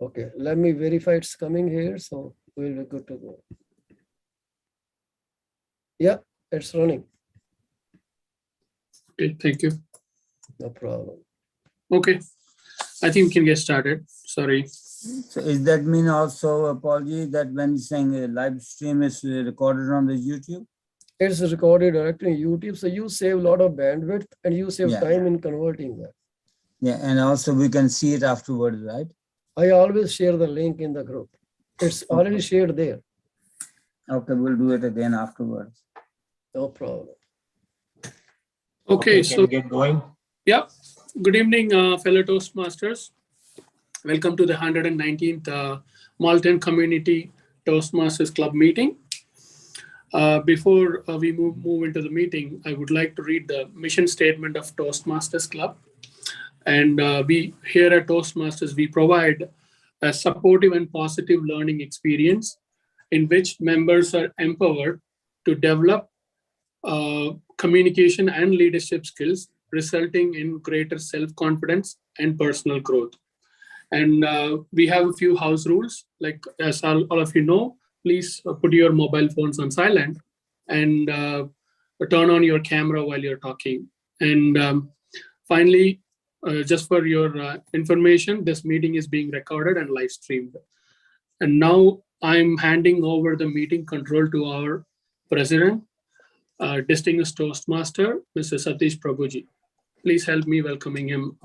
Okay, let me verify it's coming here, so we'll be good to go. Yeah, it's running. Okay, thank you. No problem. Okay, I think we can get started. Sorry. So is that mean also, apology, that when you're saying a live stream is recorded on the YouTube? It's recorded directly on YouTube, so you save a lot of bandwidth and you save Yeah. time in converting that. Yeah, and also we can see it afterwards, right? I always share the link in the group. It's already shared there. Okay, we'll do it again afterwards. No problem. Okay, can so we get going? yeah, good evening, fellow Toastmasters. Welcome to the 119th Malton Community Toastmasters Club meeting. Before we move into the meeting, I would like to read the mission statement of Toastmasters Club. And we here at Toastmasters, we provide a supportive and positive learning experience in which members are empowered to develop communication and leadership skills, resulting in greater self-confidence and personal growth. And we have a few house rules, like as all of you know, please put your mobile phones on silent and turn on your camera while you're talking. And finally, just for your information, this meeting is being recorded and live streamed. And now I'm handing over the meeting control to our president, distinguished Toastmaster, Mr. Satish Prabhuji. Please help me welcoming him.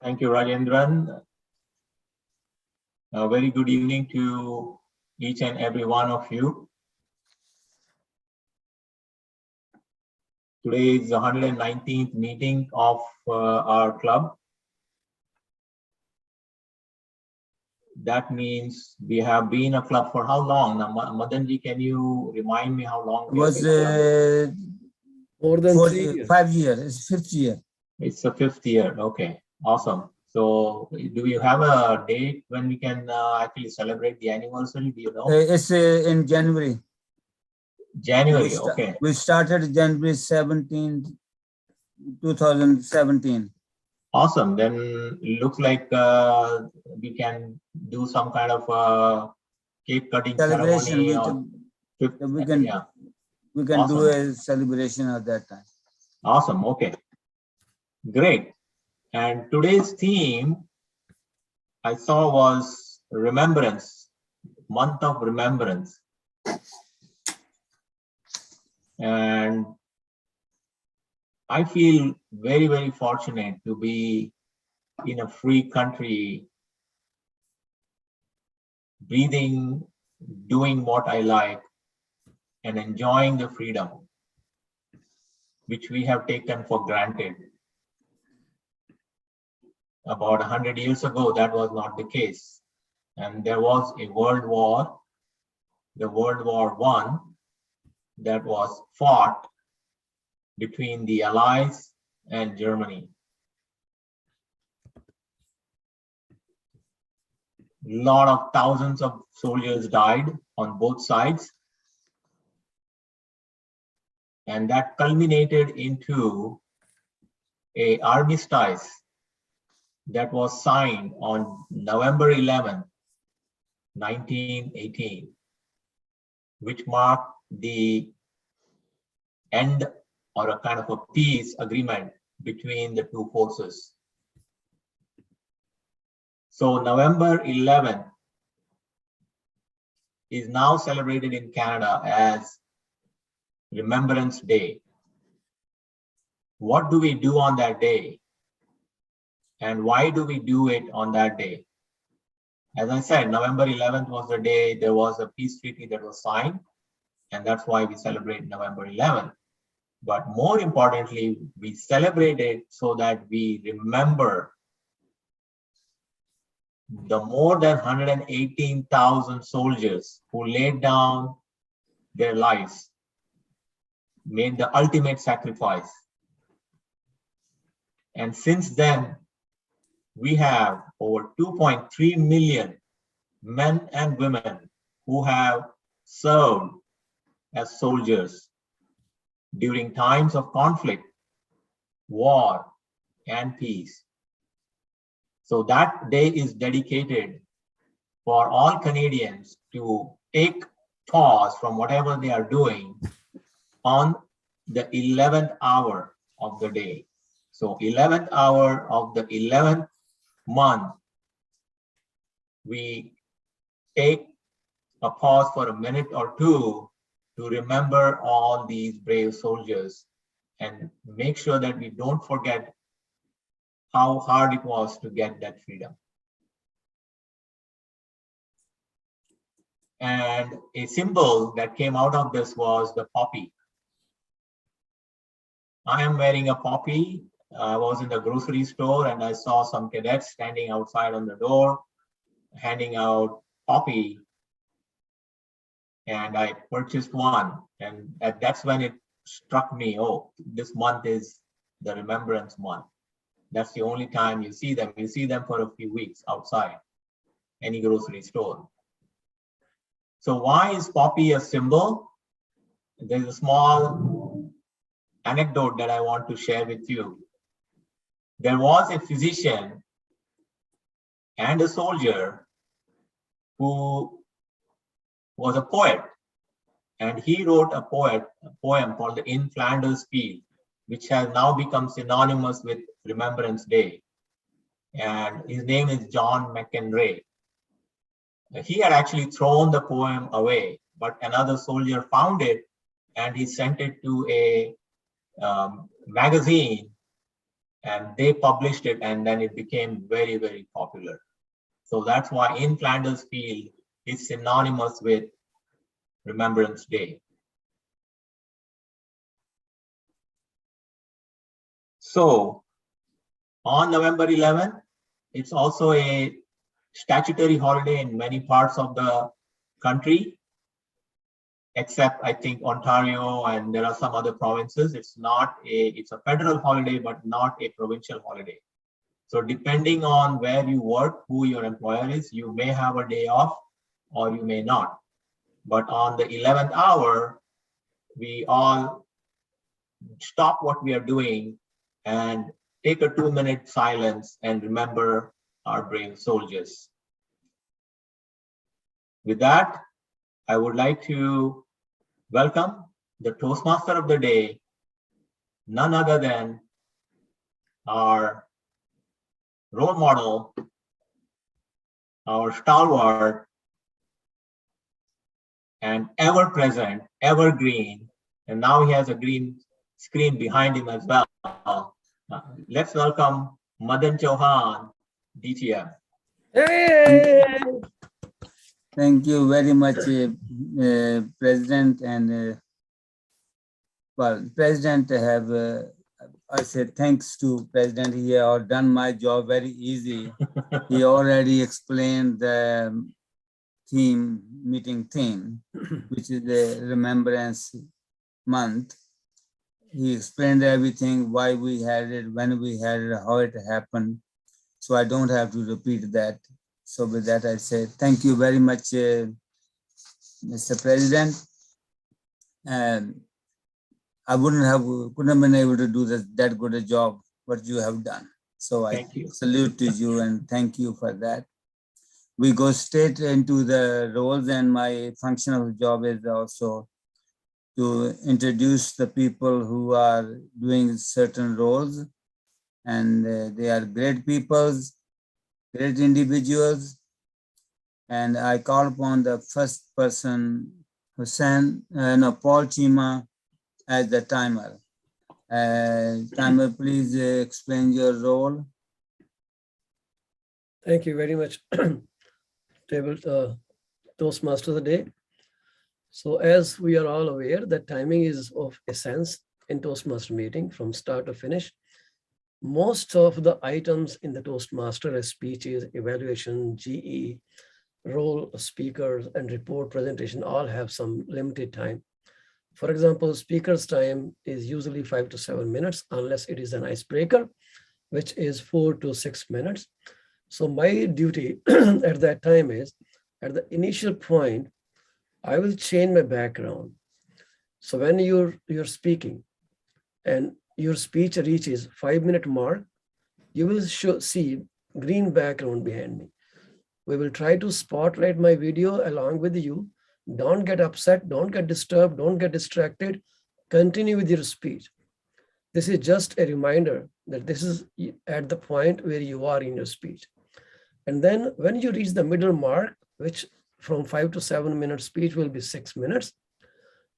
Thank you, Rajendran. A very good evening to each and every one of you. Today is the 119th meeting of our club. That means we have been a club for how long? Now, Madanji, can you remind me how long? It was More than 3 years. 5 years, it's 5th year. It's the 5th year. Okay, awesome. So do you have a date when we can actually celebrate the anniversary? Do you know? It's in January. January, okay. We started January 17, 2017. Awesome. Then it looks like we can do some kind of cake cutting Celebration, ceremony. we can Awesome. do a celebration at that time. Awesome. Okay. Great. And today's theme I saw was Remembrance, month of Remembrance. And I feel very, very fortunate to be in a free country, breathing, doing what I like, and enjoying the freedom which we have taken for granted. About 100 years ago, that was not the case. And there was a world war, the World War I, that was fought between the Allies and Germany. A lot of thousands of soldiers died on both sides. And that culminated into an armistice that was signed on November 11, 1918, which marked the end or a kind of a peace agreement between the two forces. So November 11 is now celebrated in Canada as Remembrance Day. What do we do on that day? And why do we do it on that day? As I said, November 11th was the day there was a peace treaty that was signed, and that's why we celebrate November 11th. But more importantly, we celebrate it so that we remember the more than 118,000 soldiers who laid down their lives, made the ultimate sacrifice. And since then, we have over 2.3 million men and women who have served as soldiers during times of conflict, war, and peace. So that day is dedicated for all Canadians to take pause from whatever they are doing on the 11th hour of the day. So 11th hour of the 11th month, we take a pause for a minute or two to remember all these brave soldiers and make sure that we don't forget how hard it was to get that freedom. And a symbol that came out of this was the poppy. I am wearing a poppy. I was in the grocery store and I saw some cadets standing outside on the door, handing out poppy. And I purchased one. And that's when it struck me, oh, this month is the Remembrance month. That's the only time you see them. You see them for a few weeks outside any grocery store. So why is poppy a symbol? There's a small anecdote that I want to share with you. There was a physician and a soldier who was a poet, and he wrote a poem called the In Flanders Field, which has now become synonymous with Remembrance Day. And his name is John McEnray. He had actually thrown the poem away, but another soldier found it and he sent it to a magazine, and they published it, and then it became very, very popular. So that's why In Flanders Field is synonymous with Remembrance Day. So on November 11th, it's also a statutory holiday in many parts of the country, except I think Ontario, and there are some other provinces. It's a federal holiday, but not a provincial holiday. So depending on where you work, who your employer is, you may have a day off or you may not. But on the 11th hour, we all stop what we are doing and take a 2-minute silence and remember our brave soldiers. With that, I would like to welcome the Toastmaster of the day, none other than our role model, our stalwart, and ever-present, evergreen, and now he has a green screen behind him as well. Let's welcome Madan Chauhan, DTM. Hey! Thank you very much, President. And well, President have, I say thanks to President. He has done my job very easy. He already explained the meeting theme, which is the Remembrance Month. He explained everything, why we had it, when we had it, how it happened. So I don't have to repeat that. So with that, I say thank you very much, Mr. President. And I couldn't have been able to do that good a job what you have done. So I salute to you and thank you for that. We go straight into the roles, and my function of the job is also to introduce the people who are doing certain roles, and they are great people, great individuals. And I call upon the first person, Paul Chima, as the timer. Timer, please explain your role. Thank you very much, Toastmaster of the day. So as we are all aware, that timing is of essence in Toastmaster meeting from start to finish. Most of the items in the Toastmaster as speeches, evaluation, GE, role speakers, and report presentation all have some limited time. For example, speaker's time is usually 5 to 7 minutes, unless it is an icebreaker, which is 4 to 6 minutes. So my duty at that time is, at the initial point, I will change my background. So when you're speaking and your speech reaches 5-minute mark, you will see green background behind me. We will try to spotlight my video along with you. Don't get upset, don't get disturbed, don't get distracted. Continue with your speech. This is just a reminder that this is at the point where you are in your speech. And then when you reach the middle mark, which from 5 to 7 minute speech will be 6 minutes,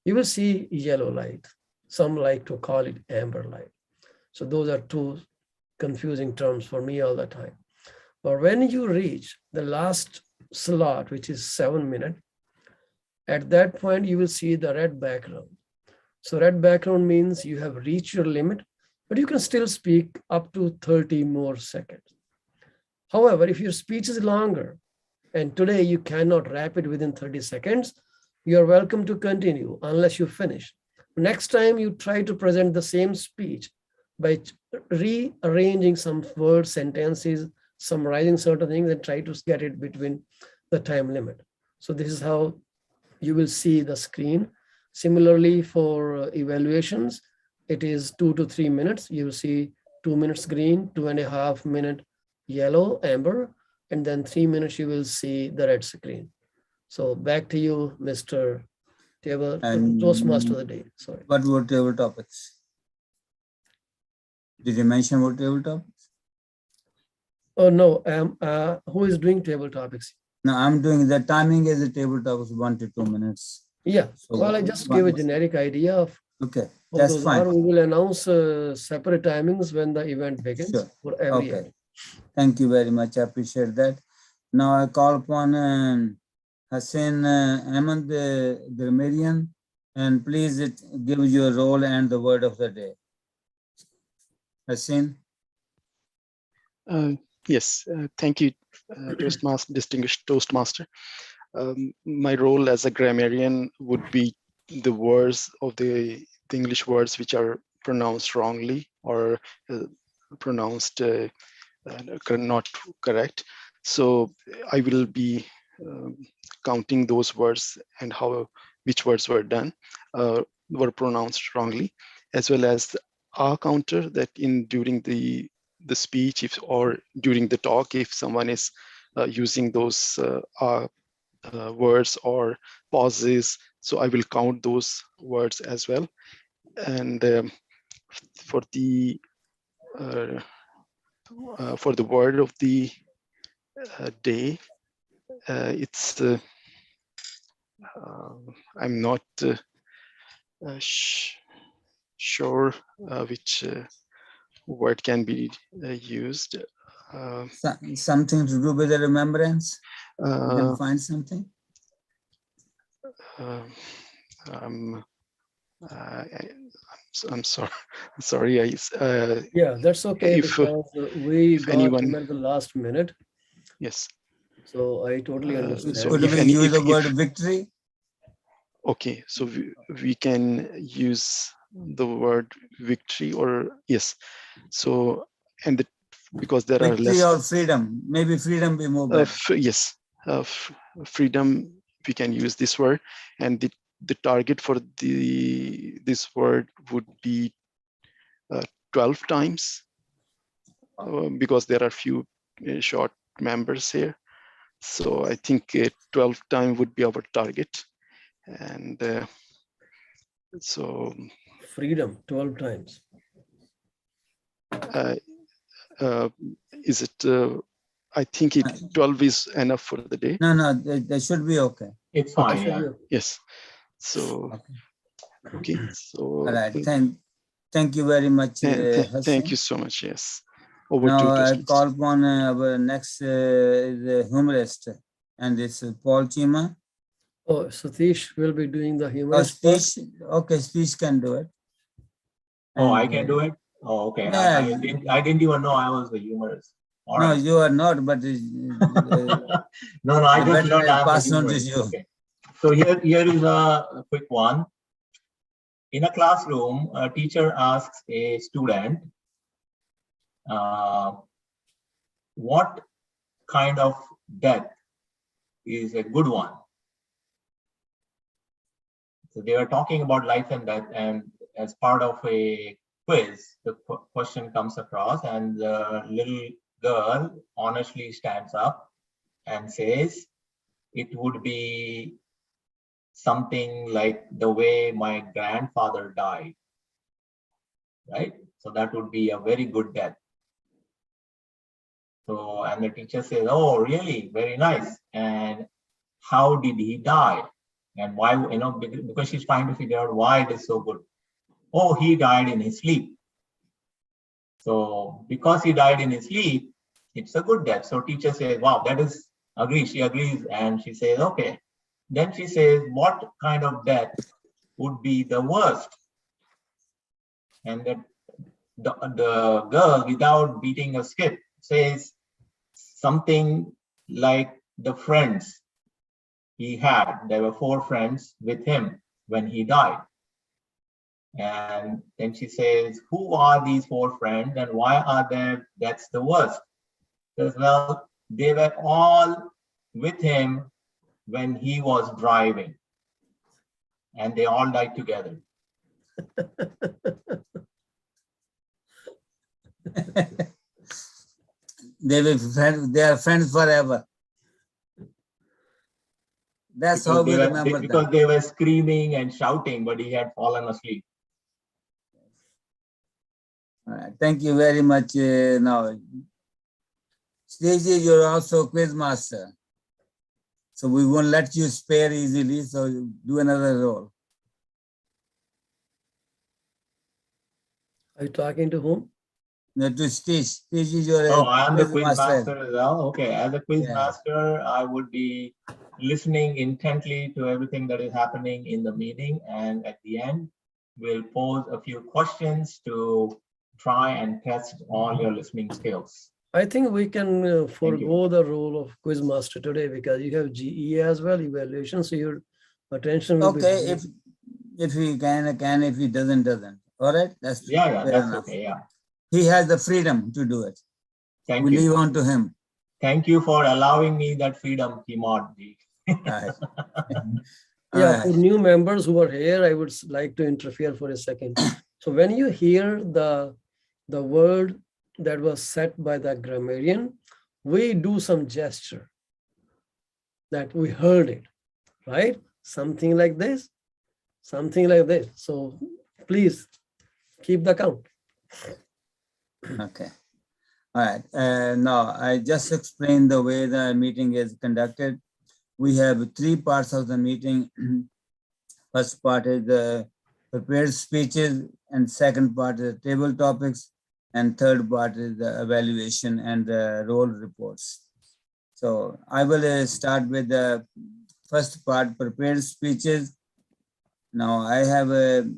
you will see yellow light. Some like to call it amber light. So those are two confusing terms for me all the time. But when you reach the last slot, which is 7 minutes, at that point, you will see the red background. So red background means you have reached your limit, but you can still speak up to 30 more seconds. However, if your speech is longer, and today you cannot wrap it within 30 seconds, you are welcome to continue unless you finish. Next time you try to present the same speech by rearranging some words, sentences, summarizing certain things, and try to get it between the time limit. So this is how you will see the screen. Similarly, for evaluations, it is 2 to 3 minutes. You will see 2 minutes green, 2.5 minutes yellow, amber, and then 3 minutes you will see the red screen. So back to you, Mr. Toastmaster of the day. Sorry. What were table topics? Did you mention what table topics? Oh no, who is doing table topics? No, I'm doing the timing is the table topics 1 to 2 minutes. Yeah, So well, I just gave a generic idea of okay, what that's those fine. are. We will announce separate timings when the event begins Sure. for every Okay. event. Thank you very much. I appreciate that. Now I call upon Hussein Ahmed, the grammarian, and please give your role and the word of the day. Hussein. Yes, thank you, Toastmaster, distinguished Toastmaster. My role as a grammarian would be the words of the English words which are pronounced wrongly or pronounced not correct. So I will be counting those words and which words were were pronounced wrongly, as well as a counter that during the speech or during the talk, if someone is using those words or pauses, so I will count those words as well. And for the word of the day, it's I'm not sure which word can be used. Something to do with the remembrance? You can find something? I'm sorry. Yeah, that's okay, because we got anyone, at the last minute. Yes. So I totally understand. So could we use the word victory? Okay, so we can use the word victory, or yes. So because there victory are less or freedom, maybe freedom be more better. Yes, freedom. We can use this word, and the target for this word would be 12 times, because there are few short members here. So I think 12 times would be our target, and so freedom 12 times. Is it? I think 12 is enough for the day. No, that should be okay. It's fine. Okay. Yeah. Yes. So okay. So all right. Thank you very much. Thank you so much. Yes. Over now to I call upon our next humorist, and it's Paul Chima. Oh, Satish will be doing the humorist. Speech. Okay, speech can do it. Oh, I can do it. Oh, okay. Yeah. I didn't even know I was a humorist. All no, right. you are not. But no, I just learned I'm a pass on to humorist. you. Okay. So here is a quick one. In a classroom, a teacher asks a student, what kind of death is a good one? So they were talking about life and death, and as part of a quiz, the question comes across, and the little girl honestly stands up and says, it would be something like the way my grandfather died, right? So that would be a very good death. So, and the teacher says, oh, really? Very nice. And how did he die? And why, because she's trying to figure out why it is so good. Oh, he died in his sleep. So because he died in his sleep, it's a good death. So teacher says, wow, that is agrees. She agrees. And she says, okay. Then she says, what kind of death would be the worst? And that the girl, without beating a skip, says something like the friends he had. There were 4 friends with him when he died. And then she says, who are these 4 friends and why are their deaths the worst? Says, well, they were all with him when he was driving and they all died together. They will friends, they are friends forever. That's Because how we remember because them. they were screaming and shouting, but he had fallen asleep. All right. Thank you very much. Now, Stacey, you're also quiz master. So we won't let you spare easily. So do another role. Are you talking to whom? No, to Stacey. Stacey, you're Oh, a I am the quiz quiz master. master as well. Okay, as a quiz Yeah. master, I would be listening intently to everything that is happening in the meeting, and at the end, we'll pose a few questions to try and test all your listening skills. I think we can you. forego the role of quiz master today because you have GE as well, evaluation, so your attention will Okay, be. if he can, if he doesn't. All right, that's Yeah, fair that's enough. okay. Yeah. He has the freedom to do it. Thank We you. leave on to him. Thank you for allowing me that freedom, Kimod ji. All right. Yeah, All for right. new members who are here, I would like to interfere for a second. So when you hear the word that was set by the grammarian, we do some gesture that we heard it, right? Something like this, something like this. So please keep the count. Okay. All right. Now, I just explained the way the meeting is conducted. We have 3 parts of the meeting. First part is the prepared speeches, and second part is table topics, and third part is the evaluation and the role reports. So I will start with the first part, prepared speeches. Now I have a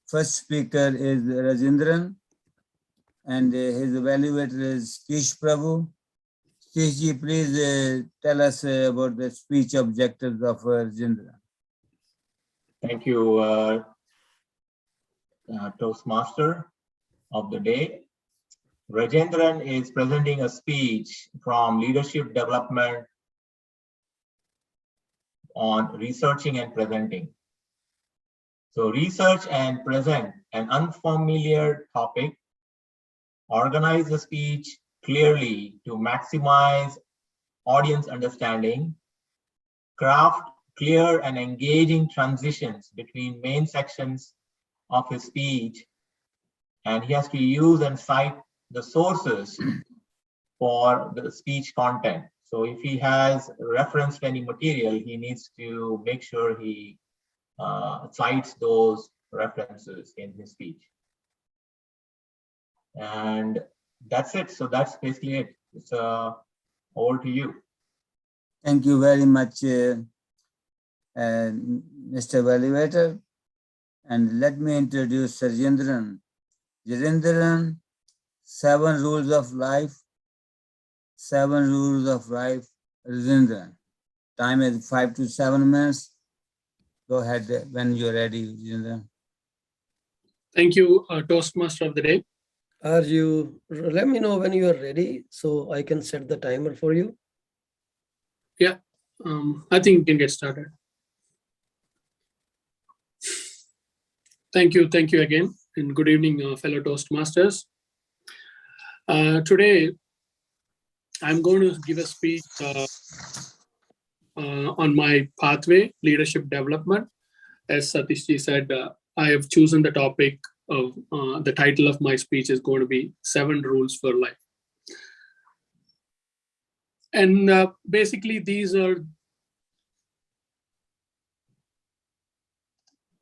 first speaker is Rajendran, and his evaluator is Kish Prabhu. Kish, please tell us about the speech objectives of Rajendran. Thank you, Toastmaster of the day. Rajendran is presenting a speech from leadership development on researching and presenting. So research and present an unfamiliar topic, organize the speech clearly to maximize audience understanding, craft clear and engaging transitions between main sections of his speech, and he has to use and cite the sources for the speech content. So if he has referenced any material, he needs to make sure he cites those references in his speech. And that's it. So that's basically it. It's over to you. Thank you very much, Mr. Evaluator. And let me introduce Rajendran. Rajendran, 7 rules of life. 7 rules of life. Rajendran. Time is 5 to 7 minutes. Go ahead when you're ready, Rajendran. Thank you, Toastmaster of the day. Are you, let me know when you are ready so I can set the timer for you. Yeah, I think we can get started. Thank you again, and good evening, fellow Toastmasters. Today, I'm going to give a speech on my pathway, leadership development. As Satishji said, I have chosen the topic of the title of my speech is going to be 7 Rules for Life. And basically, these are,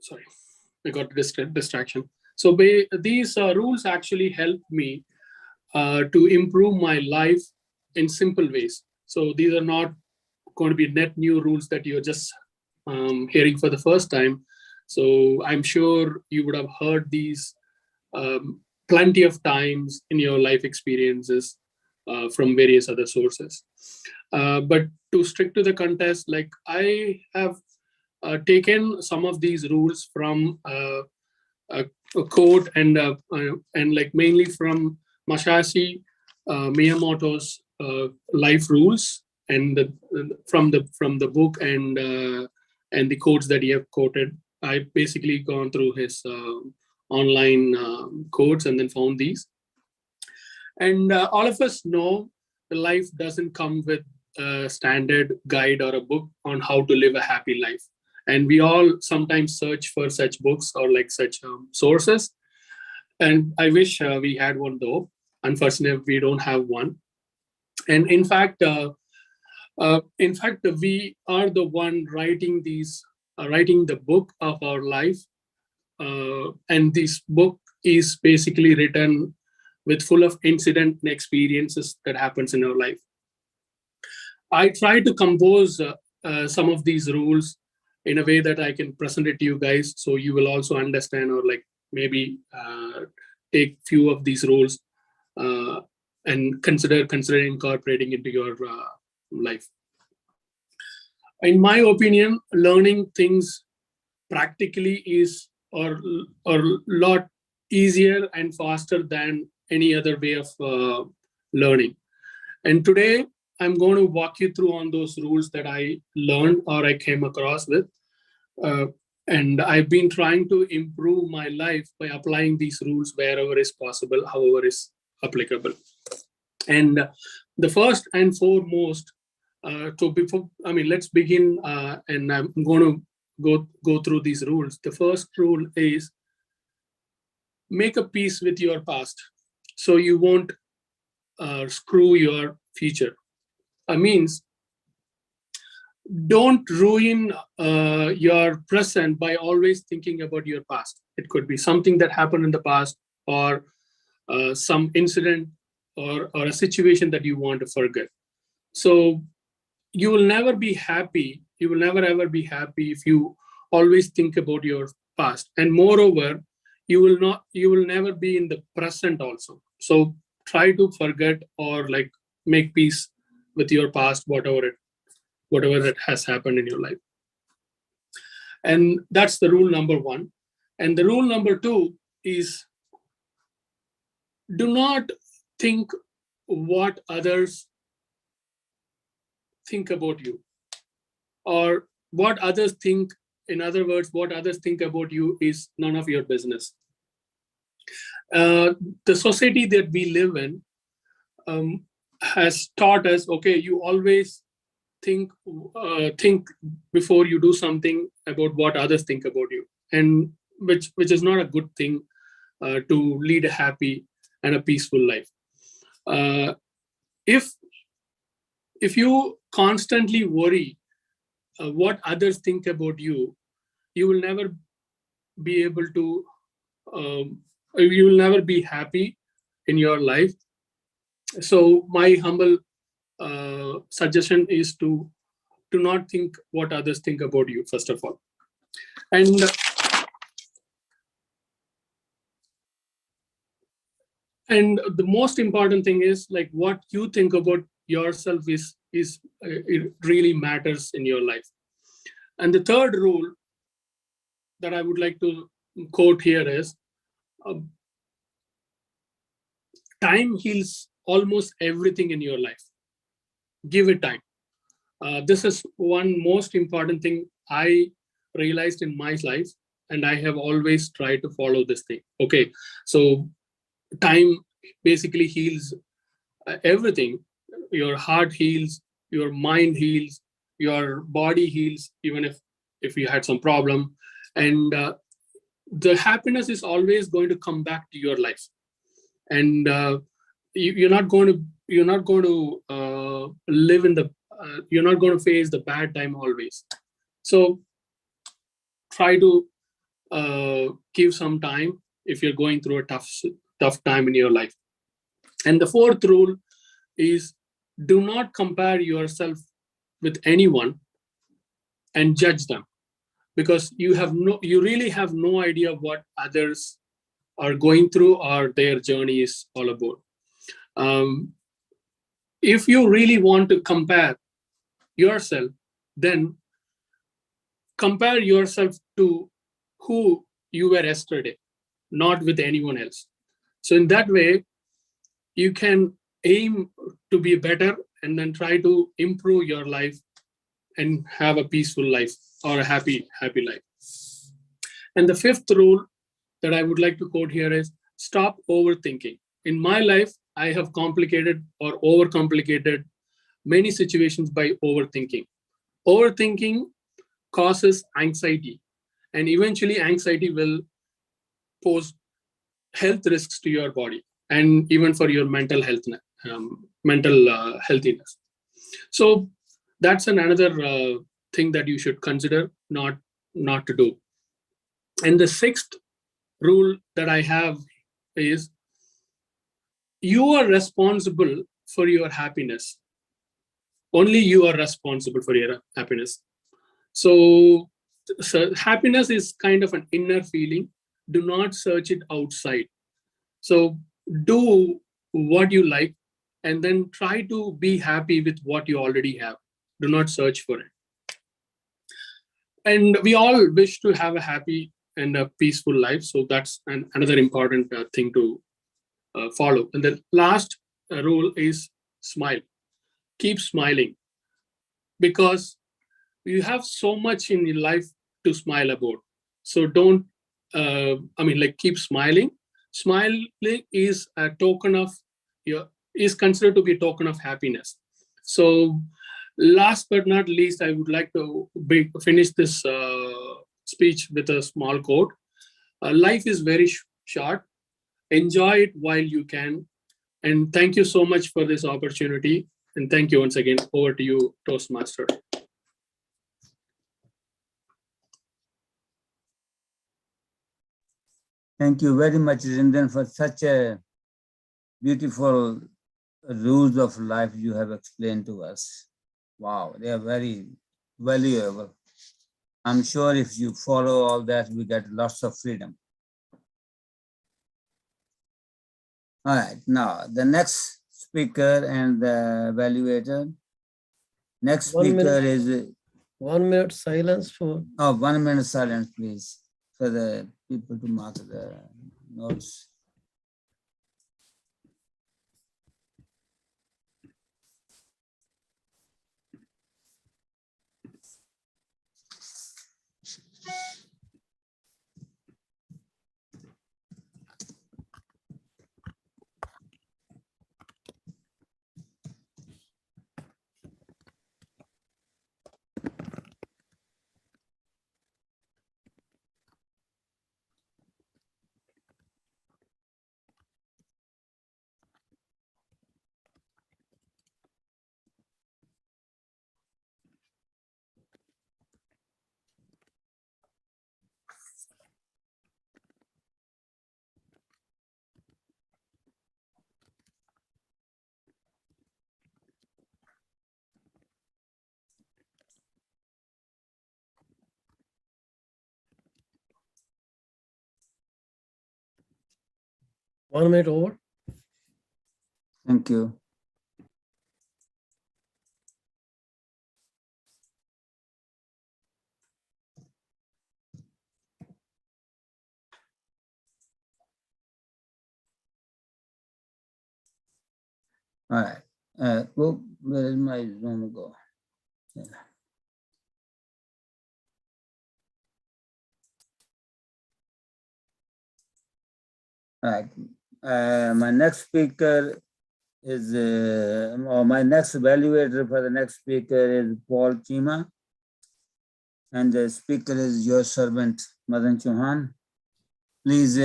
sorry, I got distraction. So these rules actually help me to improve my life in simple ways. So these are not going to be net new rules that you're just hearing for the first time. So I'm sure you would have heard these plenty of times in your life experiences from various other sources. But to stick to the context, like I have taken some of these rules from a quote and like mainly from Masashi Miyamoto's life rules, and from the book and the quotes that he have quoted. I basically gone through his online quotes and then found these. And all of us know the life doesn't come with a standard guide or a book on how to live a happy life. And we all sometimes search for such books or like such sources. And I wish we had one, though. Unfortunately, we don't have one. And in fact, we are the one writing writing the book of our life. And this book is basically written with full of incident and experiences that happens in our life. I try to compose some of these rules in a way that I can present it to you guys, so you will also understand, or like maybe take few of these rules and consider incorporating into your life. In my opinion, learning things practically is or lot easier and faster than any other way of learning. And today I'm going to walk you through on those rules that I learned or I came across with. And I've been trying to improve my life by applying these rules wherever is possible, however is applicable. And the first and foremost, let's begin, and I'm going to go through these rules. The first rule is make a peace with your past, so you won't screw your future. Means don't ruin your present by always thinking about your past. It could be something that happened in the past, or some incident or a situation that you want to forget. So you will never be happy. You will never ever be happy if you always think about your past. And moreover, you will never be in the present also. So try to forget or like make peace with your past, whatever that has happened in your life. And that's the rule number 1. And the rule number 2 is do not think what others think about you, or what others think. In other words, what others think about you is none of your business. The society that we live in has taught us, okay, you always think before you do something about what others think about you, and which is not a good thing to lead a happy and a peaceful life. If you constantly worry what others think about you, you will never be able to you will never be happy in your life. So my humble suggestion is to not think what others think about you, first of all. And the most important thing is like what you think about yourself is it really matters in your life. And the third rule that I would like to quote here is time heals almost everything in your life. Give it time. This is one most important thing I realized in my life, and I have always tried to follow this thing. Okay, so time basically heals everything. Your heart heals, your mind heals, your body heals, even if you had some problem. And the happiness is always going to come back to your life. And you're not going to live in the you're not going to face the bad time always. So try to give some time if you're going through a tough time in your life. And the fourth rule is, do not compare yourself with anyone and judge them, because you really have no idea what others are going through or their journey is all about. If you really want to compare yourself, then compare yourself to who you were yesterday, not with anyone else. So in that way, you can aim to be better and then try to improve your life and have a peaceful life or a happy life. And the fifth rule that I would like to quote here is, stop overthinking. In my life, I have complicated or overcomplicated many situations by overthinking. Overthinking causes anxiety, and eventually anxiety will pose health risks to your body and even for your mental health, healthiness. So that's another thing that you should consider not to do. And the sixth rule that I have is, you are responsible for your happiness. Only you are responsible for your happiness. So happiness is kind of an inner feeling. Do not search it outside. So do what you like and then try to be happy with what you already have. Do not search for it. And we all wish to have a happy and a peaceful life. So that's another important thing to follow. And the last rule is smile. Keep smiling, because you have so much in your life to smile about. So don't, keep smiling. Smiling is a token of is considered to be a token of happiness. So last but not least, I would like to finish this speech with a small quote. Life is very short. Enjoy it while you can. And thank you so much for this opportunity. And thank you once again. Over to you, Toastmaster. Thank you very much, Rindan, for such a beautiful rules of life you have explained to us. Wow, they are very valuable. I'm sure if you follow all that, we get lots of freedom. All right, now the next speaker and the evaluator. Next speaker is 1 minute silence for. Oh, 1 minute silence, please, for the people to mark the notes. One minute over. Thank you. All right. Well, where is my Zoom go? Yeah. All right. My next speaker is, or my next evaluator for the next speaker is Paul Chima. And the speaker is your servant, Madan Chauhan. Please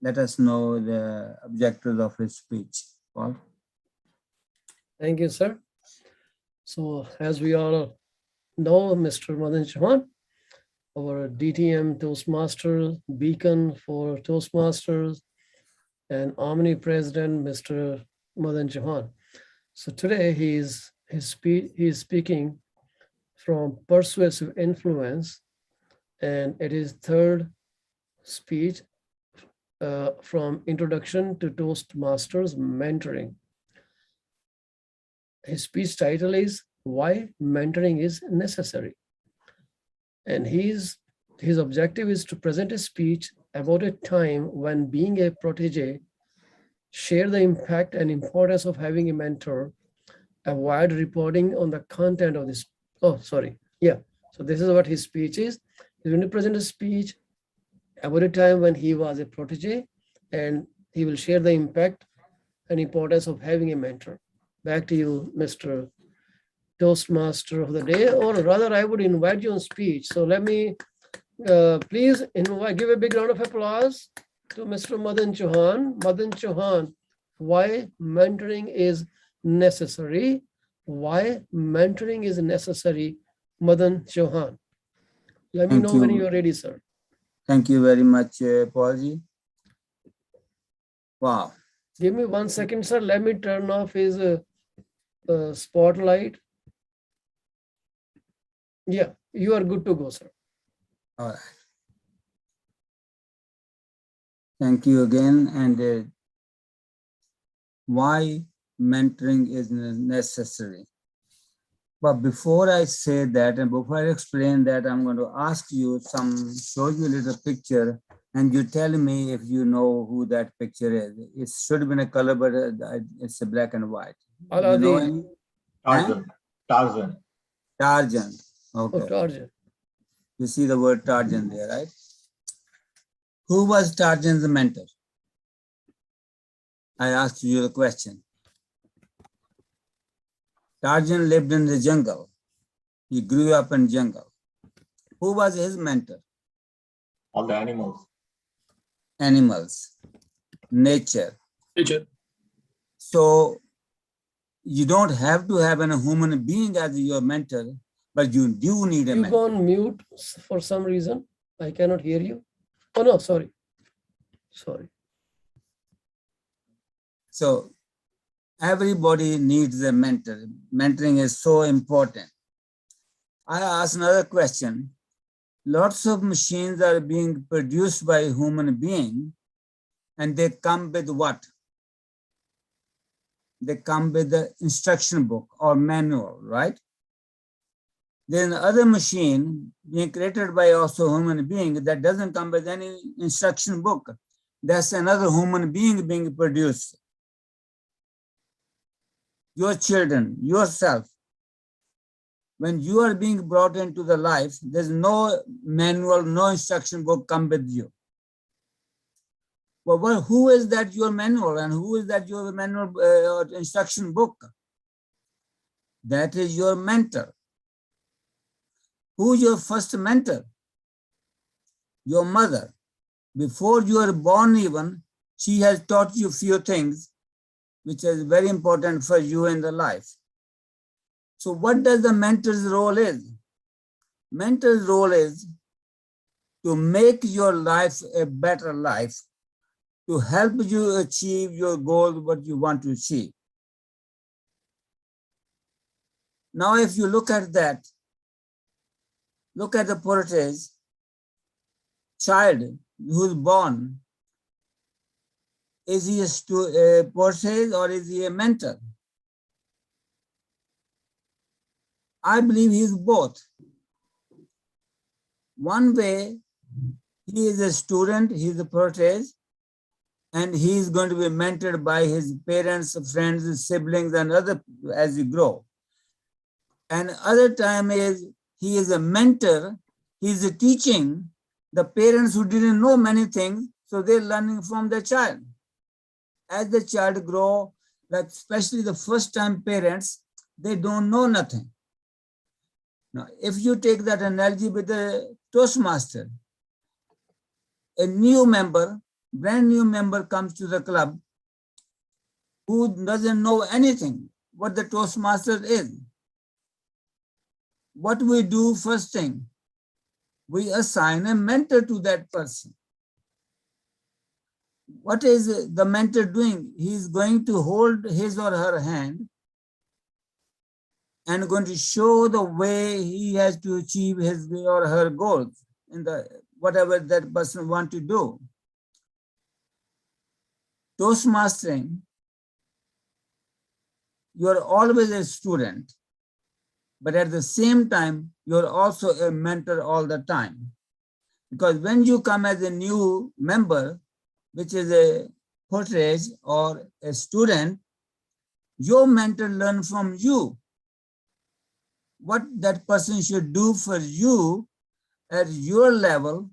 let us know the objectives of his speech, Paul. Thank you, sir. So as we all know, Mr. Madan Chauhan, our DTM Toastmaster, beacon for Toastmasters, and omnipresent Mr. Madan Chauhan. So today he is speaking from Persuasive Influence, and it is third speech from Introduction to Toastmasters Mentoring. His speech title is Why Mentoring is Necessary. And his objective is to present a speech about a time when being a protege, share the impact and importance of having a mentor, avoid reporting on the content of this. Oh, sorry. Yeah. So this is what his speech is. He's going to present a speech about a time when he was a protege, and he will share the impact and importance of having a mentor. Back to you, Mr. Toastmaster of the day, or rather I would invite you on speech. So let me please give a big round of applause to Mr. Madan Chauhan. Madan Chauhan, why mentoring is necessary. Why mentoring is necessary, Madan Chauhan. Let me know when you are ready, sir. Thank you very much, Paulji. Wow. Give me 1 second, sir. Let me turn off his spotlight. Yeah, you are good to go, sir. All right. Thank you again. And why mentoring is necessary. But before I say that, and before I explain that, I'm going to ask you show you a little picture, and you tell me if you know who that picture is. It should have been a color, but it's a black and white. You know any? Tarzan. Tarzan. Tarzan. Okay. Oh, Tarzan. You see the word Tarzan there, right? Who was Tarzan's mentor? I asked you the question. Tarzan lived in the jungle. He grew up in jungle. Who was his mentor? All the animals. Animals. Nature. Nature. So you don't have to have a human being as your mentor, but you do need a mentor. You go on mute for some reason. I cannot hear you. Oh no, sorry. Sorry. So everybody needs a mentor. Mentoring is so important. I ask another question. Lots of machines are being produced by human beings, and they come with what? They come with the instruction book or manual, right? There's another machine being created by also human being that doesn't come with any instruction book. That's another human being being produced. Your children, yourself, when you are being brought into the life, there's no manual, no instruction book come with you. Well, who is that your manual and who is that your manual or instruction book? That is your mentor. Who's your first mentor? Your mother. Before you are born even, she has taught you few things which is very important for you in the life. So what does the mentor's role is? Mentor's role is to make your life a better life, to help you achieve your goal, what you want to achieve. Now, if you look at that, look at the protege child who's born. Is he a protege or is he a mentor? I believe he's both. One way, he is a student, he's a protege, and he is going to be mentored by his parents, friends, siblings, and other as he grow. And other time is he is a mentor, he is teaching The parents who didn't know many things, so they're learning from the child. As the child grow, like especially the first time parents, they don't know nothing. Now, if you take that analogy with the Toastmaster, a new member, brand new member comes to the club who doesn't know anything what the Toastmaster is. What we do first thing, we assign a mentor to that person. What is the mentor doing? He is going to hold his or her hand and going to show the way he has to achieve his or her goals in the whatever that person want to do. Toastmastering, you're always a student, but at the same time, you're also a mentor all the time. Because when you come as a new member, which is a portrait or a student, your mentor learn from you what that person should do for you at your level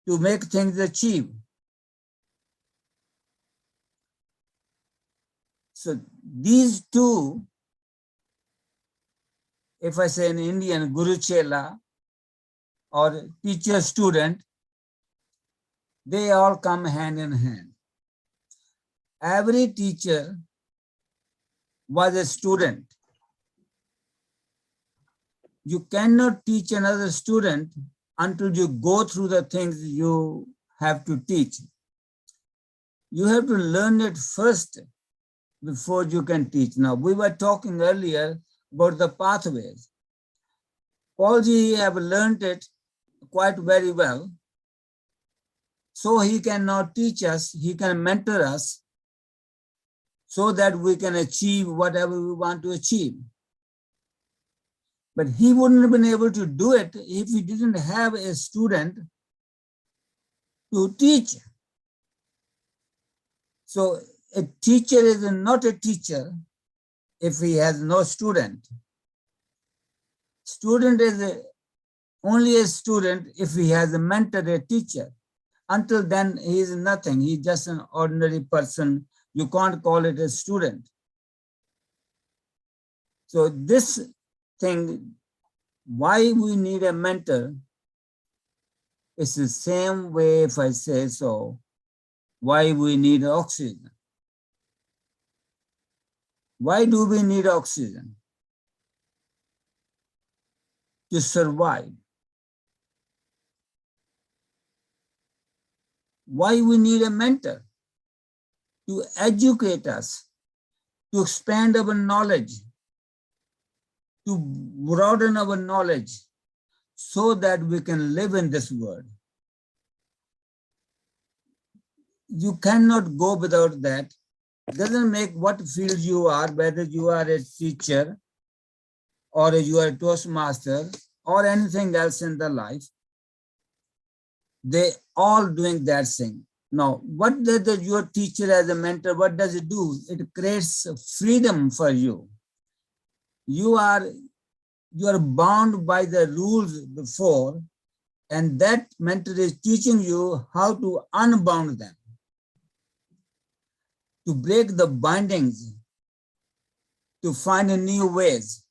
to make things achieve. So these two, if I say in Indian, Guru Chela or teacher student, they all come hand in hand. Every teacher was a student. You cannot teach another student until you go through the things you have to teach. You have to learn it first before you can teach. Now, we were talking earlier about the pathways. Paulji have learned it quite very well. So he can now teach us, he can mentor us so that we can achieve whatever we want to achieve. But he wouldn't have been able to do it if he didn't have a student to teach. So a teacher is not a teacher if he has no student. Student is only a student if he has a mentor, a teacher. Until then, he is nothing. He's just an ordinary person. You can't call it a student. So this thing, why we need a mentor, is the same way, if I say so, why we need oxygen. Why do we need oxygen? To survive. Why we need a mentor? To educate us, to expand our knowledge, to broaden our knowledge so that we can live in this world. You cannot go without that. It doesn't make what field you are, whether you are a teacher or you are a Toastmaster or anything else in the life. They all doing that thing. Now, what does your teacher as a mentor, what does it do? It creates freedom for you. You are bound by the rules before, and that mentor is teaching you how to unbound them, to break the bindings, to find new ways.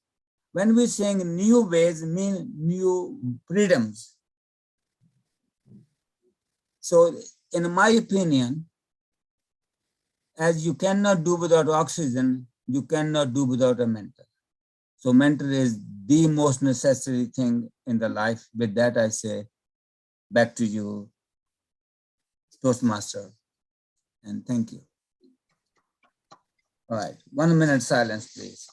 When we're saying new ways, mean new freedoms. So in my opinion, as you cannot do without oxygen, you cannot do without a mentor. So mentor is the most necessary thing in the life. With that, I say back to you, Toastmaster, and thank you. All right, 1 minute silence, please.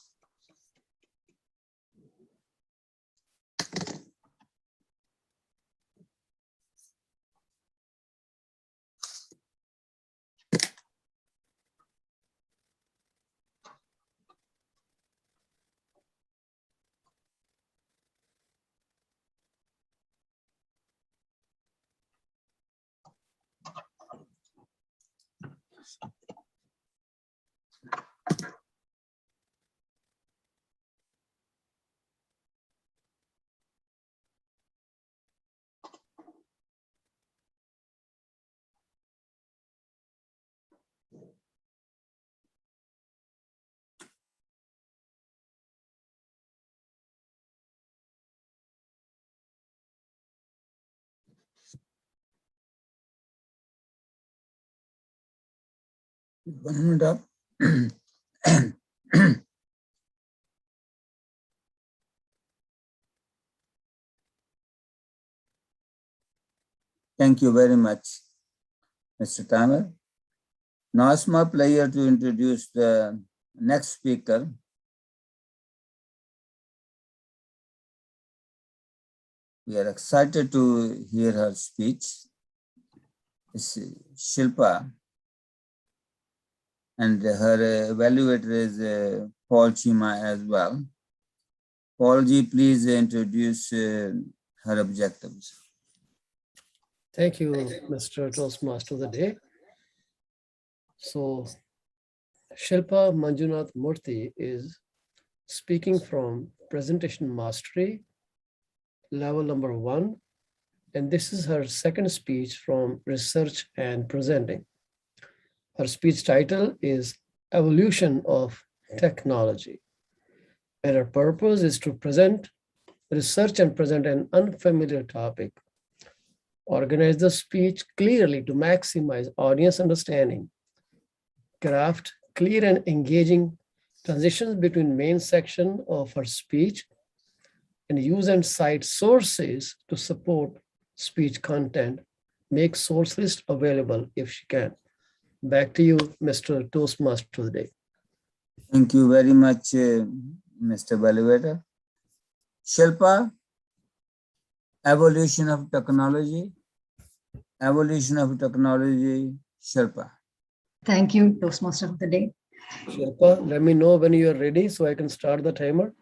1 minute up. Thank you very much, Mr. Tamer. Now it's my pleasure to introduce the next speaker. We are excited to hear her speech. It's Shilpa, and her evaluator is Paul Chima as well. Paul Ji, please introduce her objectives. Thank you, Mr. Toastmaster of the day. So Shilpa Manjunath Murthy is speaking from Presentation Mastery, level number 1. And this is her second speech from Research and Presenting. Her speech title is Evolution of Technology. And her purpose is to research and present an unfamiliar topic. Organize the speech clearly to maximize audience understanding. Craft clear and engaging transitions between main section of her speech and use and cite sources to support speech content. Make source list available if she can. Back to you, Mr. Toastmaster of the day. Thank you very much, Mr. Evaluator. Shilpa, evolution of technology. Evolution of technology, Shilpa. Thank you, Toastmaster of the day. Shilpa, let me know when you are ready so I can start the timer.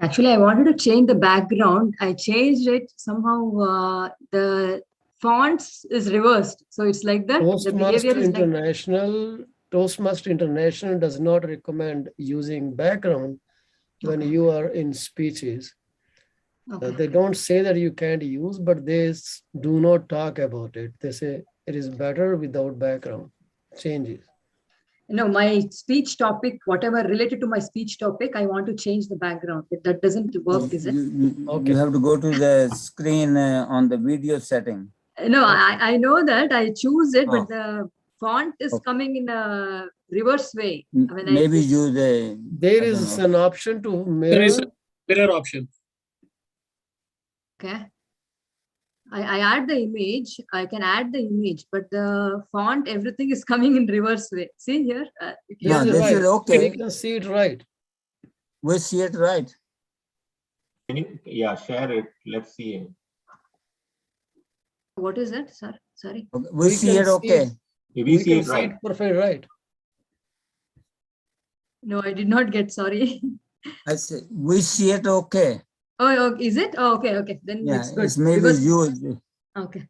Actually, I wanted to change the background. I changed it somehow. The fonts is reversed, so it's like that. The behavior is like Toastmaster International does not recommend using background when you are in speeches. okay. They don't say that you can't use, but they do not talk about it. They say it is better without background changes. No, my speech topic, whatever related to my speech topic, I want to change the background. If that doesn't work, is it? Okay. You have to go to the screen on the video setting. No, I know that. I choose it, Oh. but the font is Okay. coming in a reverse way. Maybe use the. There is an option to mirror. There is a mirror option. Okay. I add the image. I can add the image, but the font, everything is coming in reverse way. See here. Yeah, This is this right. is okay. We can see it right. We see it right. Can you, yeah, share it. Let's see it. What is that, sir? Sorry. Okay. We see can it okay. We see can it right. perfect right. No, I did not get. Sorry. I say we see it okay. Oh, is it? Oh, okay, okay. Then Yeah, it's good. it's maybe Because- you. Okay.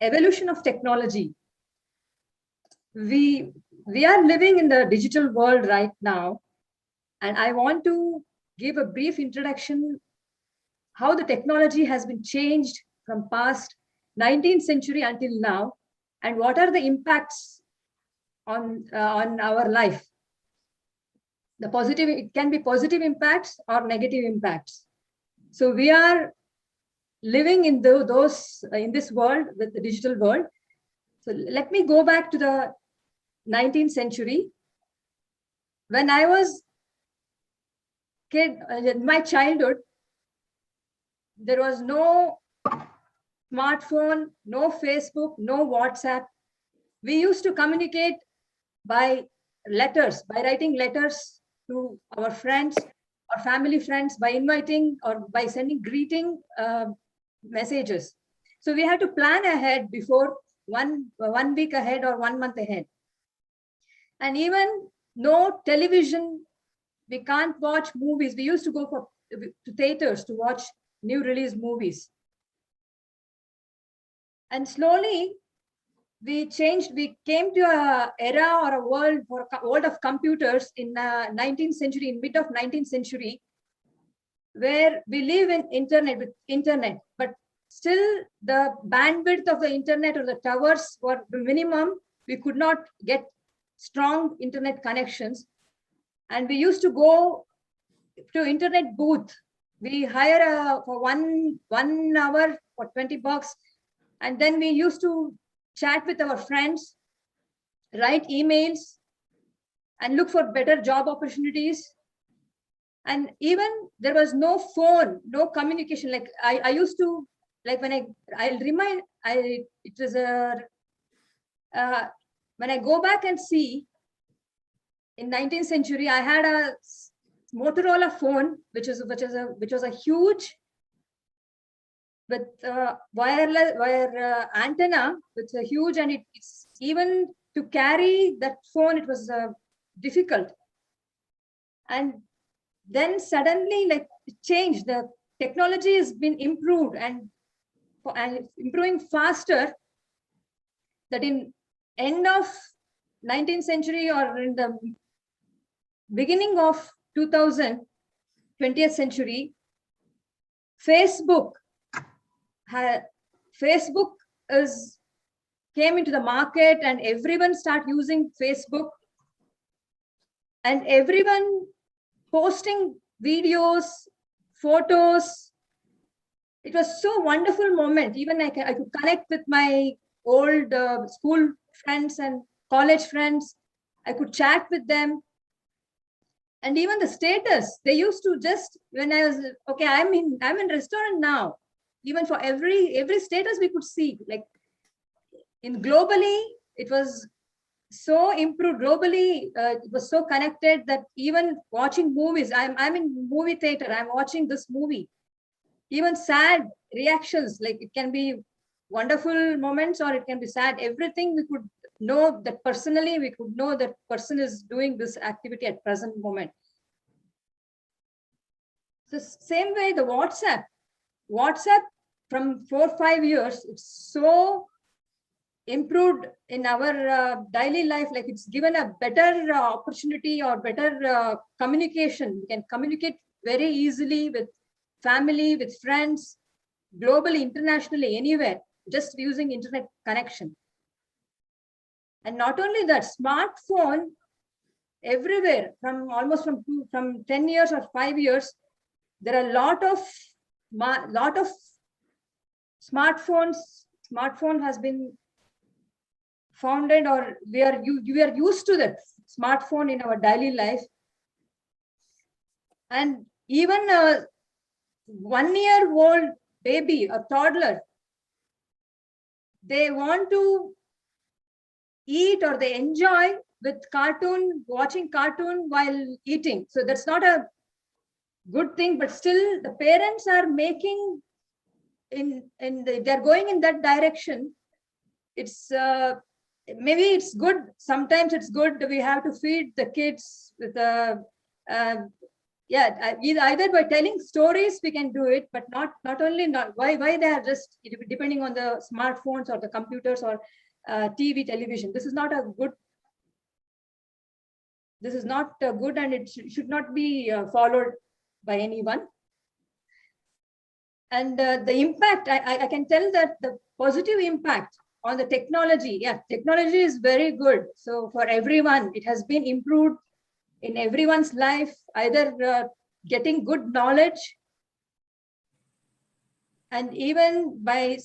Evolution of technology. We are living in the digital world right now, and I want to give a brief introduction how the technology has been changed from past 19th century until now, and what are the impacts on our life. The positive, it can be positive impacts or negative impacts. So we are living in in this world, with the digital world. So let me go back to the 19th century. When I was kid, in my childhood, there was no smartphone, no Facebook, no WhatsApp. We used to communicate by letters, by writing letters to our friends or family friends, by inviting or by sending greeting messages. So we had to plan ahead before one week ahead or 1 month ahead. And even no television, we can't watch movies. We used to go to theaters to watch new release movies. And slowly we changed, we came to an era or a world of computers in 19th century, in mid of 19th century, where we live in internet, but still the bandwidth of the internet or the towers were the minimum. We could not get strong internet connections. And we used to go to internet booth. We hire for one hour for 20 bucks. And then we used to chat with our friends, write emails, and look for better job opportunities. And even there was no phone, no communication. Like I used to, like when when I go back and see, in 19th century, I had a Motorola phone, which was a huge, with wire antenna, with a huge, and it's even to carry that phone, it was difficult. And then suddenly, like, it changed. The technology has been improved and improving faster, that in end of 19th century or in the beginning of 20th century, Facebook came into the market, and everyone started using Facebook, and everyone posting videos, photos. It was so wonderful moment. Even I could connect with my old school friends and college friends. I could chat with them. And even the status, they used to just, when I was, okay, I'm in restaurant now. Even for every status we could see, like in globally, it was so improved. Globally, it was so connected that even watching movies, I'm in movie theater, I'm watching this movie. Even sad reactions, like it can be wonderful moments or it can be sad. Everything we could know that personally, we could know that person is doing this activity at present moment. The same way, the WhatsApp from 4 or 5 years, it's so improved in our daily life. Like it's given a better opportunity or better communication. We can communicate very easily with family, with friends, globally, internationally, anywhere, just using internet connection. And not only that, smartphone everywhere, from 10 years or 5 years, there are a lot of smartphones. Smartphone has been founded, or we are used to that smartphone in our daily life. And even a 1-year-old baby, a toddler, they want to eat or they enjoy with watching cartoon while eating. So that's not a good thing, but still the parents are making they're going in that direction. It's maybe it's good. Sometimes it's good. We have to feed the kids with either by telling stories we can do it, but not why they are just depending on the smartphones or the computers or TV, television. This is not good, and it should not be followed by anyone. And the impact, I can tell that the positive impact on the technology, technology is very good. So for everyone, it has been improved in everyone's life, either getting good knowledge, and even by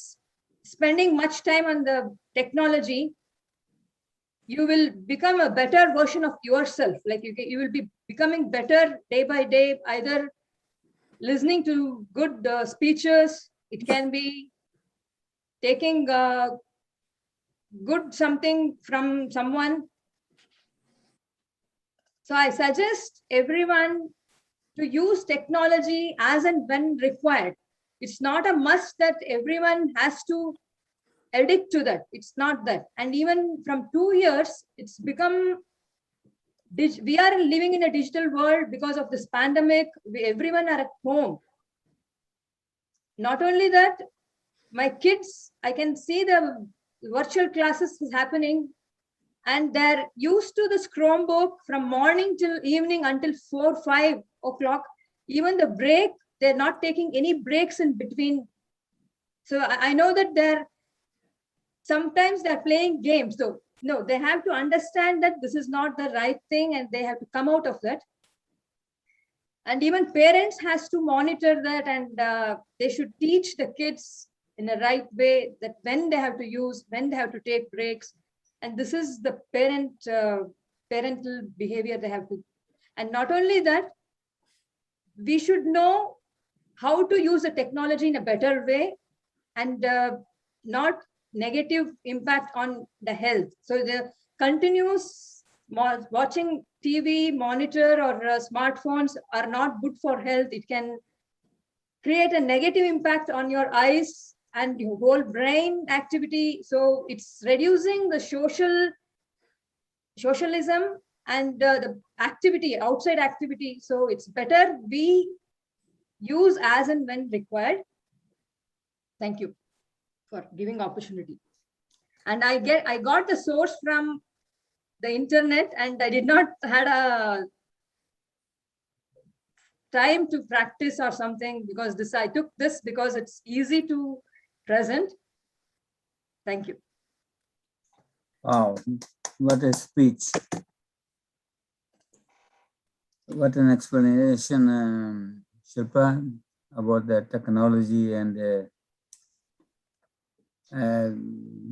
spending much time on the technology, you will become a better version of yourself. Like you will be becoming better day by day, either listening to good speeches. It can be taking good something from someone. So I suggest everyone to use technology as and when required. It's not a must that everyone has to addict to that. It's not that. And even from 2 years, it's become, we are living in a digital world because of this pandemic. Everyone are at home. Not only that, my kids, I can see the virtual classes is happening, and they're used to this Chromebook from morning till evening until 4, 5 o'clock. Even the break, they're not taking any breaks in between. So I know that sometimes they're playing games. So no, they have to understand that this is not the right thing, and they have to come out of that. And even parents has to monitor that, and they should teach the kids in a right way, that when they have to use, when they have to take breaks. And this is the parental behavior they have to. And not only that, we should know how to use the technology in a better way and not negative impact on the health. So the continuous watching TV, monitor, or smartphones are not good for health. It can create a negative impact on your eyes and your whole brain activity. So it's reducing the socialism and the activity, outside activity. So it's better we use as and when required. Thank you for giving opportunity. And I got the source from the internet, and I did not had a time to practice or something, because I took this because it's easy to present. Thank you. Wow, what a speech. What an explanation, Shilpa, about the technology and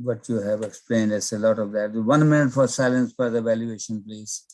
what you have explained. There's a lot of that. 1 minute for silence for the evaluation, please.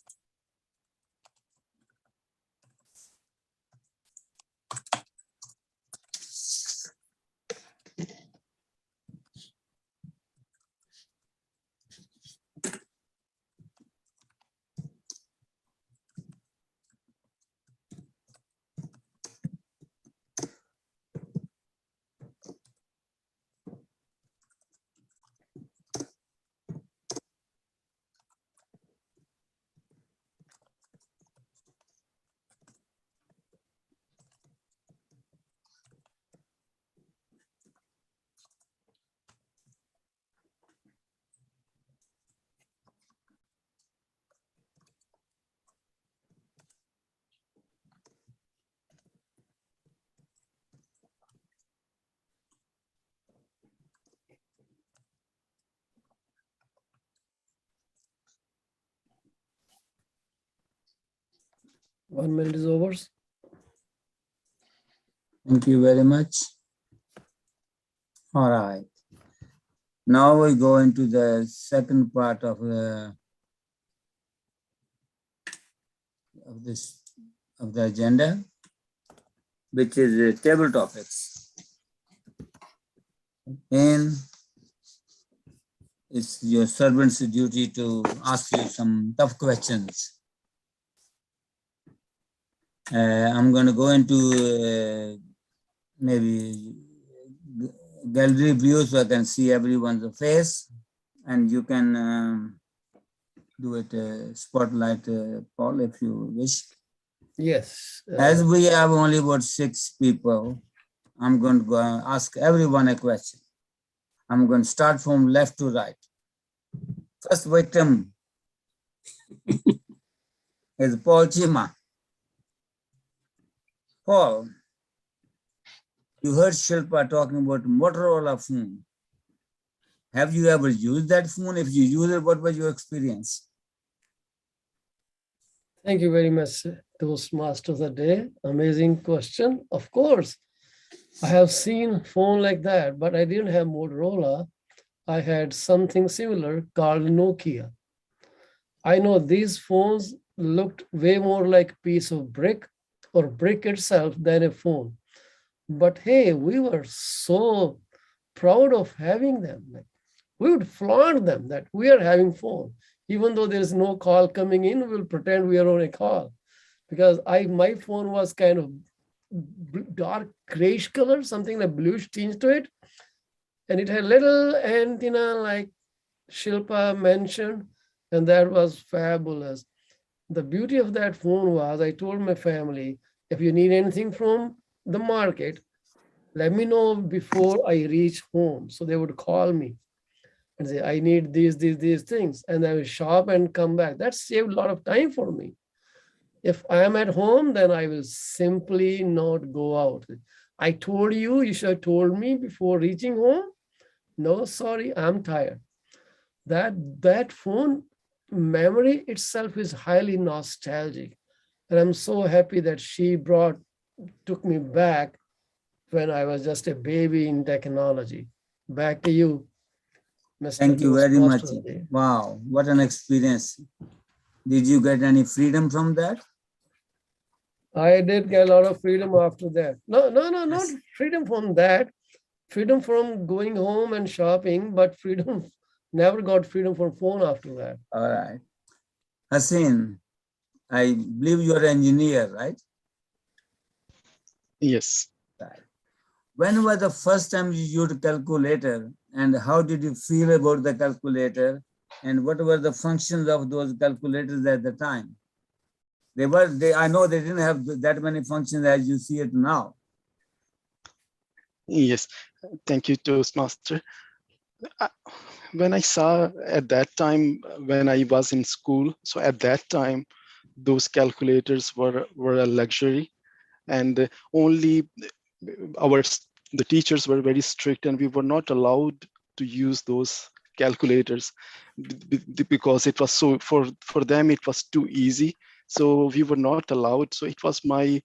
One minute is over. Thank you very much. All right. Now we go into the second part of the agenda, which is table topics. And it's your servant's duty to ask you some tough questions. I'm going to go into maybe gallery view so I can see everyone's face, and you can do it spotlight, Paul, if you wish. Yes. As we have only about 6 people, I'm going to go and ask everyone a question. I'm going to start from left to right. First victim is Paul Chima. Paul, you heard Shilpa talking about Motorola phone. Have you ever used that phone? If you use it, what was your experience? Thank you very much, Toastmasters a day. Amazing question. Of course, I have seen phone like that, but I didn't have Motorola. I had something similar called Nokia. I know these phones looked way more like a piece of brick or brick itself than a phone. But hey, we were so proud of having them. Like, we would flaunt them that we are having phone. Even though there's no call coming in, we'll pretend we are on a call. Because my phone was kind of dark grayish color, something like bluish tinge to it. And it had little antenna like Shilpa mentioned, and that was fabulous. The beauty of that phone was, I told my family, if you need anything from the market, let me know before I reach home. So they would call me and say, I need these things. And I would shop and come back. That saved a lot of time for me. If I am at home, then I will simply not go out. I told you, you should have told me before reaching home. No, sorry, I'm tired. That phone memory itself is highly nostalgic. And I'm so happy that she took me back when I was just a baby in technology. Back to you, Mr. Thank you very much. Toastmaster. Wow, what an experience. Did you get any freedom from that? I did get a lot of freedom after that. No, not freedom from that. Freedom from going home and shopping, but freedom, never got freedom from phone after that. All right. Haseen, I believe you're an engineer, right? Yes. Right. When was the first time you used calculator and how did you feel about the calculator and what were the functions of those calculators at the time? I know they didn't have that many functions as you see it now. Yes. Thank you, Toastmaster. When I saw at that time, when I was in school, so at that time, those calculators were a luxury, and only the teachers were very strict, and we were not allowed to use those calculators because it was so for them it was too easy. So we were not allowed. So it was my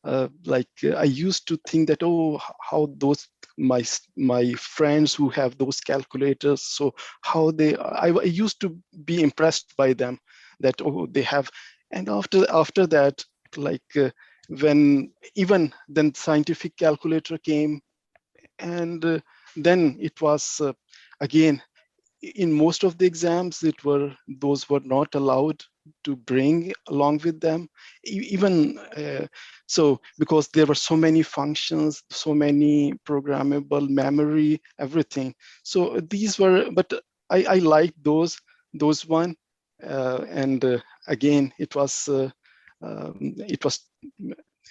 I used to think that, oh, how those my friends who have those calculators, so how I used to be impressed by them, that, oh, they have. And after that, when even then scientific calculator came, and then it was again, in most of the exams, those were not allowed to bring along with them, even so, because there were so many functions, so many programmable memory, everything. So these were, but I liked those one, and again, it was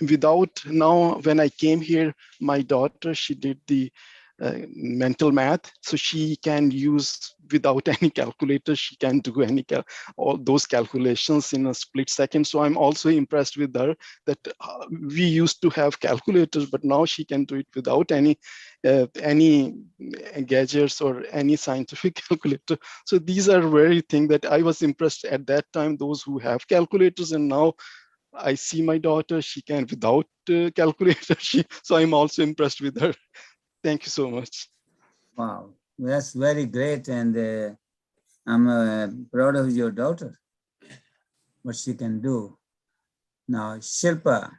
without. Now when I came here, my daughter, she did the mental math, so she can use, without any calculator, she can do all those calculations in a split second. So I'm also impressed with her that we used to have calculators, but now she can do it without any gadgets or any scientific calculator. So these are very things that I was impressed at that time, those who have calculators, and now I see my daughter, she can without calculator. So I'm also impressed with her. Thank you so much. Wow, that's very great. And I'm proud of your daughter, what she can do. Now, Shilpa,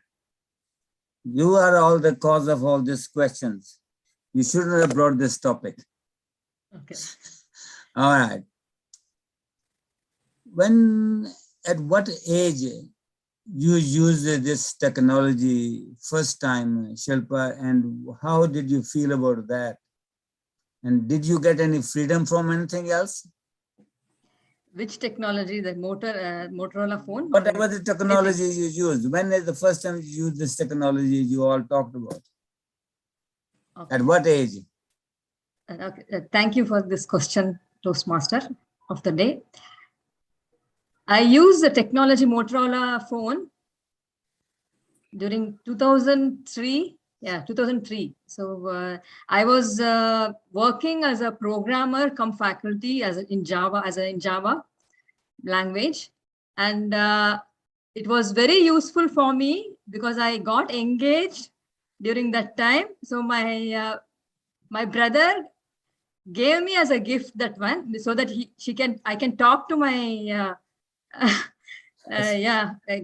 you are all the cause of all these questions. You shouldn't have brought this topic. Okay. All right. At what age you used this technology first time, Shilpa, and how did you feel about that? And did you get any freedom from anything else? Which technology? The Motorola phone? Whatever the technology you used. When is the first time you used this technology you all talked about? Okay. At what age? Okay. Thank you for this question, Toastmaster of the day. I used the technology Motorola phone during 2003. Yeah, 2003. So I was working as a programmer come faculty in Java language. And it was very useful for me because I got engaged during that time. So my brother gave me as a gift that one, so that I can talk to my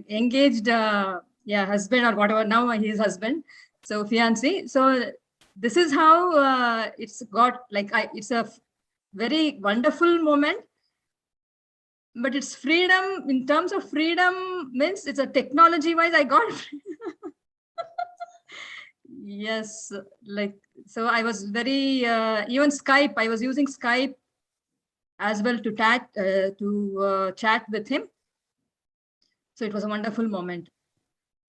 engaged husband, or whatever, now his husband, so fiancé. So this is how it's got, it's a very wonderful moment. But it's freedom, in terms of freedom, means it's a technology wise I got yes, so I was very even Skype, I was using Skype as well to chat with him. So it was a wonderful moment.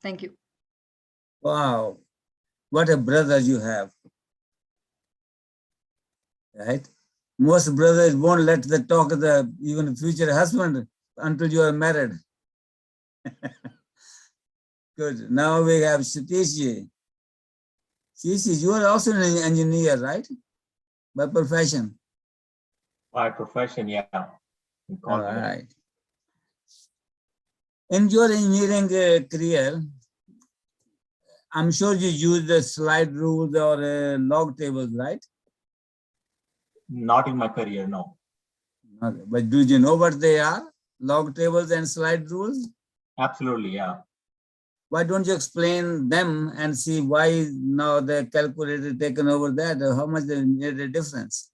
Thank you. Wow, what a brother you have, right? Most brothers won't let the talk of the even future husband until you are married. Good. Now we have Satish. Satish, you are also an engineer, right? By profession. By profession, yeah. All right. In your engineering career, I'm sure you use the slide rules or log tables, right? Not in my career, no. Okay. But do you know what they are? Log tables and slide rules? Absolutely, yeah. Why don't you explain them and see why now the calculator taken over that, or how much they made a difference?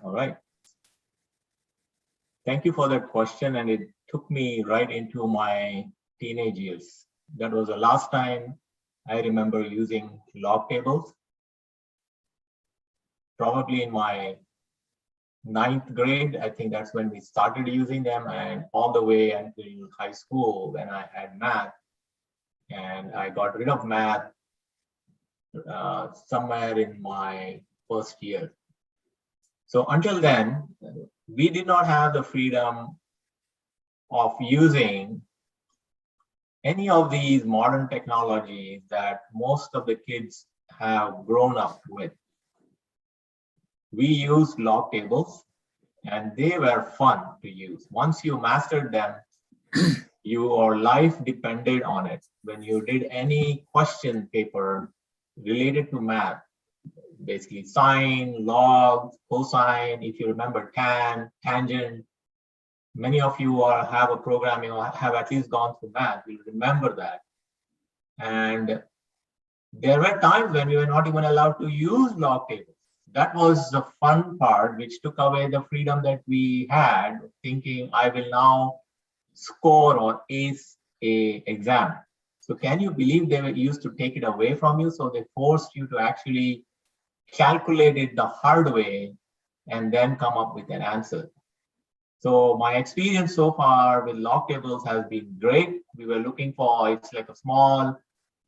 All right. Thank you for that question. And it took me right into my teenage years. That was the last time I remember using log tables. Probably in my 9th grade, I think that's when we started using them, and all the way until high school when I had math. And I got rid of math somewhere in my first year. So until then, we did not have the freedom of using any of these modern technologies that most of the kids have grown up with. We used log tables, and they were fun to use. Once you mastered them, your life depended on it. When you did any question paper related to math, basically sine, log, cosine, if you remember tan, tangent, many of you have a programming or have at least gone through math, you'll remember that. And there were times when we were not even allowed to use log tables. That was the fun part, which took away the freedom that we had, thinking I will now score or ace a exam. So can you believe they were used to take it away from you? So they forced you to actually calculate it the hard way and then come up with an answer. So my experience so far with log tables has been great. We were looking for, it's like a small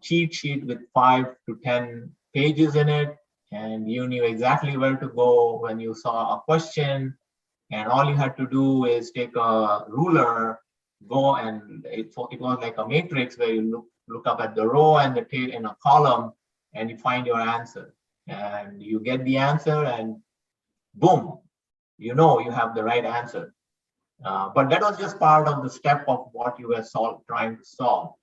cheat sheet with 5 to 10 pages in it. And you knew exactly where to go when you saw a question. And all you had to do is take a ruler, go, and it was like a matrix where you look up at the row and the tail in a column, and you find your answer. And you get the answer, and boom, you know you have the right answer. But that was just part of the step of what you were trying to solve.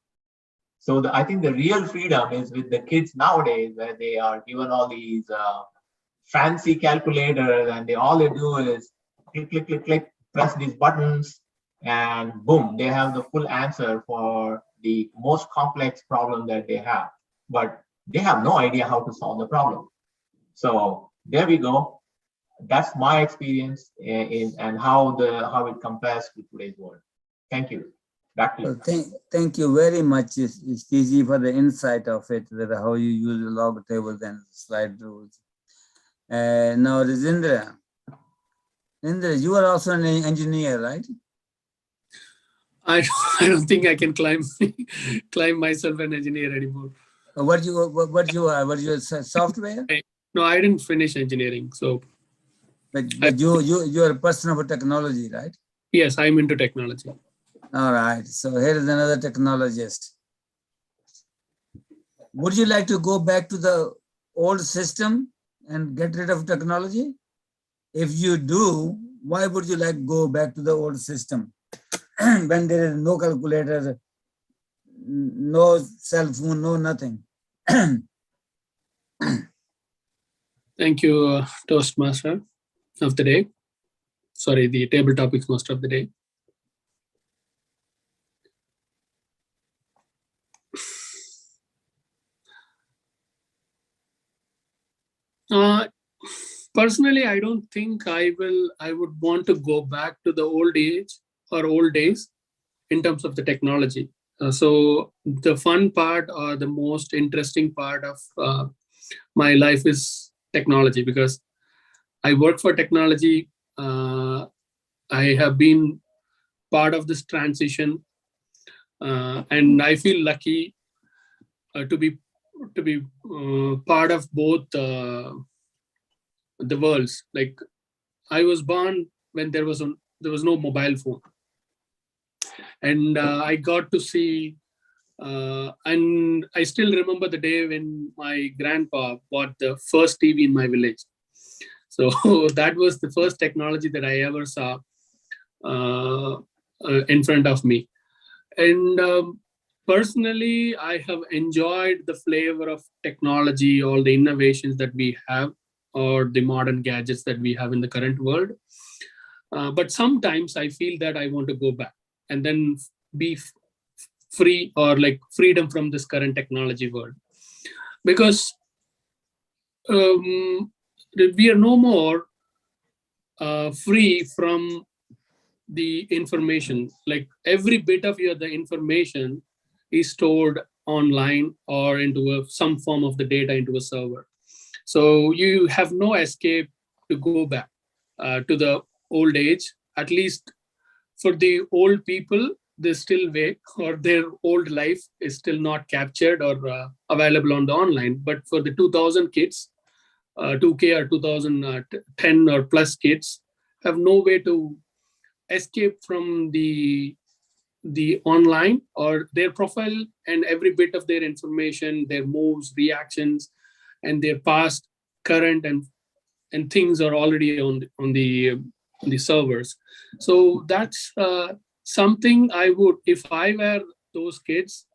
So I think the real freedom is with the kids nowadays, where they are given all these fancy calculators, and all they do is click, click, click, click, press these buttons, and boom, they have the full answer for the most complex problem that they have. But they have no idea how to solve the problem. So there we go. That's my experience and how it compares to today's world. Thank you. Back to you. Thank you very much, Stacey, for the insight of it, that how you use the log tables and slide rules. Now, Rizindra, you are also an engineer, right? I don't think I can climb myself an engineer anymore. What you are? What you software? No, I didn't finish engineering. So, but you are a person of technology, right? Yes, I'm into technology. All right. So here is another technologist. Would you like to go back to the old system and get rid of technology? If you do, why would you like to go back to the old system when there is no calculator, no cell phone, no nothing? Thank you, Toastmaster of the day. Sorry, the table topics master of the day. Personally, I don't think I would want to go back to the old days in terms of the technology. So the fun part or the most interesting part of my life is technology, because I work for technology. I have been part of this transition, and I feel lucky to be part of both the worlds. Like, I was born when there was no mobile phone, and I got to see, and I still remember the day when my grandpa bought the first TV in my village. So that was the first technology that I ever saw in front of me. And personally, I have enjoyed the flavor of technology, all the innovations that we have, or the modern gadgets that we have in the current world. But sometimes I feel that I want to go back and then be free, or like freedom from this current technology world, because we are no more free from the information. Like every bit of the information is stored online or into some form of the data into a server. So you have no escape to go back to the old age. At least for the old people, they still wake, or their old life is still not captured or available on the online. But for the 2000 kids, 2K or 2010 or plus kids, have no way to escape from the online or their profile, and every bit of their information, their moves, reactions, and their past, current, and things are already on the servers. So that's something I would, if I were those kids,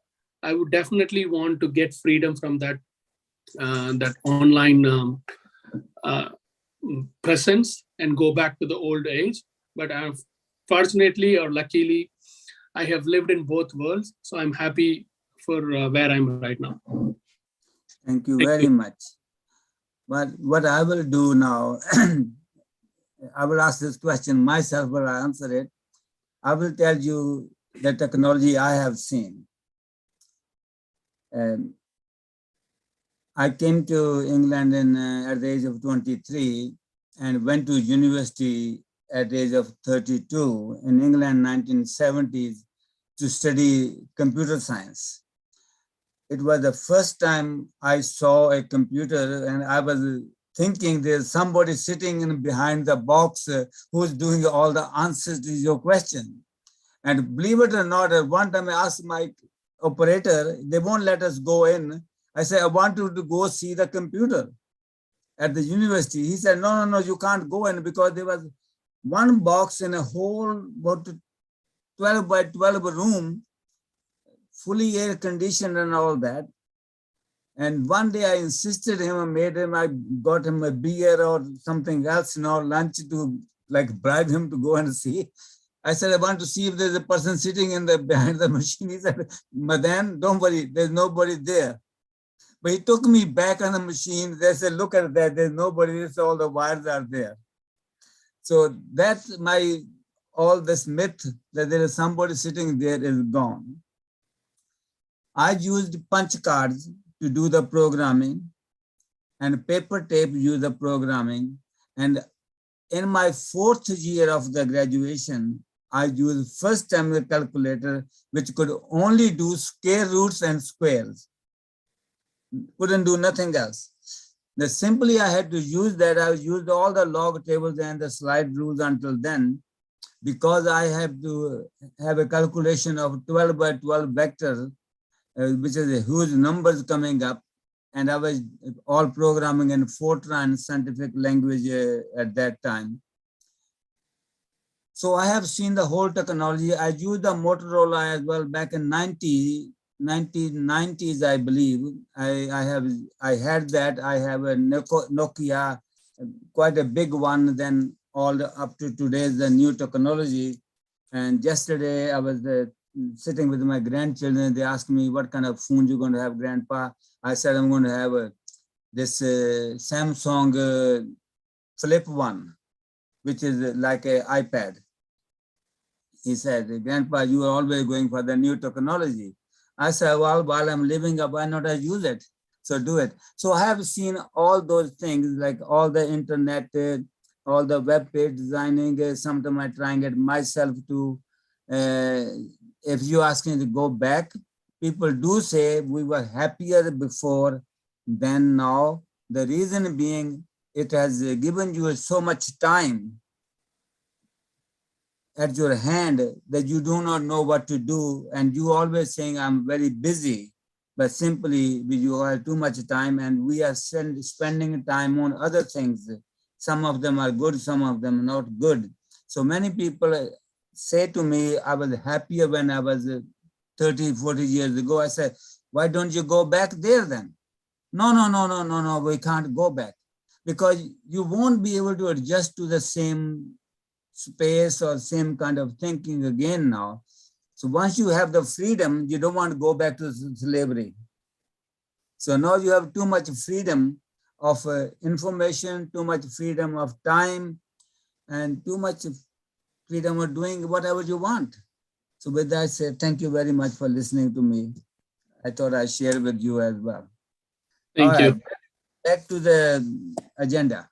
I would definitely want to get freedom from that that online uh, presence and go back to the old age. But fortunately or luckily, I have lived in both worlds, so I'm happy for where I'm right now. Thank you Thank very you. much. But what I will do now, I will ask this question myself, but I answer it. I will tell you the technology I have seen. I came to England at the age of 23 and went to university at the age of 32 in England, 1970s, to study computer science. It was the first time I saw a computer, and I was thinking there's somebody sitting in behind the box who's doing all the answers to your question. And believe it or not, at one time I asked my operator, they won't let us go in. I said, I want you to go see the computer at the university. He said, no, you can't go in, because there was one box in a whole about 12 by 12 room, fully air conditioned and all that. And one day I insisted him and made him, I got him a beer or something else, lunch, to like bribe him to go and see. I said, I want to see if there's a person sitting in the behind the machine. He said, Madan, don't worry, there's nobody there. But he took me back on the machine. They said, look at that, there's nobody, so all the wires are there. So that's all this myth that there is somebody sitting there is gone. I used punch cards to do the programming, and paper tape use the programming. And in my 4th year of the graduation, I used first time the calculator, which could only do square roots and squares. Couldn't do nothing else. Simply I had to use that. I used all the log tables and the slide rules until then, because I have to have a calculation of 12 by 12 vector, which is a huge numbers coming up. And I was all programming in Fortran scientific language at that time. So I have seen the whole technology. I used the Motorola as well back in 1990s, I believe. I had that. I have a Nokia, quite a big one, then all up to today's the new technology. And yesterday I was sitting with my grandchildren. They asked me, what kind of phone you're going to have, Grandpa? I said, I'm going to have this Samsung Flip one, which is like an iPad. He said, Grandpa, you are always going for the new technology. I said, well, while I'm living up, why not I use it? So do it. So I have seen all those things, like all the internet, all the web page designing. Sometimes I'm trying it myself to, if you ask me to go back, people do say we were happier before than now. The reason being, it has given you so much time at your hand that you do not know what to do. And you always saying, I'm very busy, but simply you have too much time, and we are spending time on other things. Some of them are good, some of them not good. So many people say to me, I was happier when I was 30, 40 years ago. I said, why don't you go back there then? No, we can't go back because you won't be able to adjust to the same space or same kind of thinking again now. So once you have the freedom, you don't want to go back to slavery. So now you have too much freedom of information, too much freedom of time, and too much freedom of doing whatever you want. So with that, I say thank you very much for listening to me. I thought I'd share with you as well. Thank you. Back to the agenda.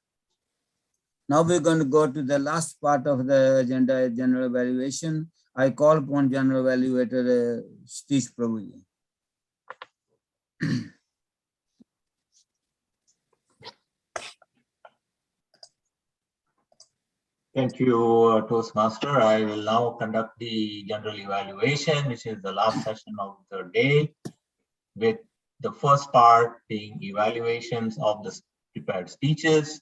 Now we're going to go to the last part of the agenda, general evaluation. I call upon General Evaluator Satish Prabhuji. Thank you, Toastmaster. I will now conduct the general evaluation, which is the last session of the day, with the first part being evaluations of the prepared speeches.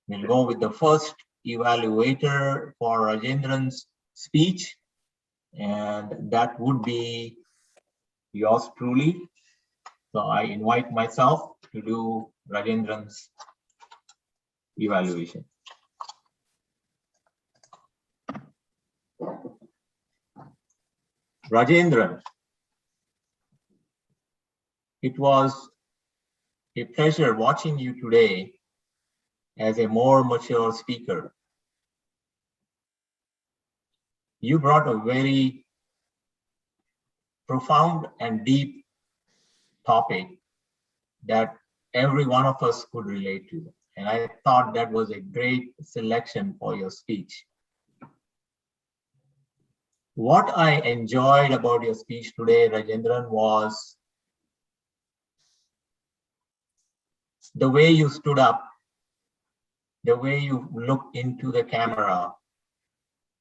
We'll go with the first evaluator for Rajendran's speech, and that would be yours truly. So I invite myself to do Rajendran's evaluation. Rajendran, it was a pleasure watching you today as a more mature speaker. You brought a very profound and deep topic that every one of us could relate to. And I thought that was a great selection for your speech. What I enjoyed about your speech today, Rajendran, was the way you stood up, the way you looked into the camera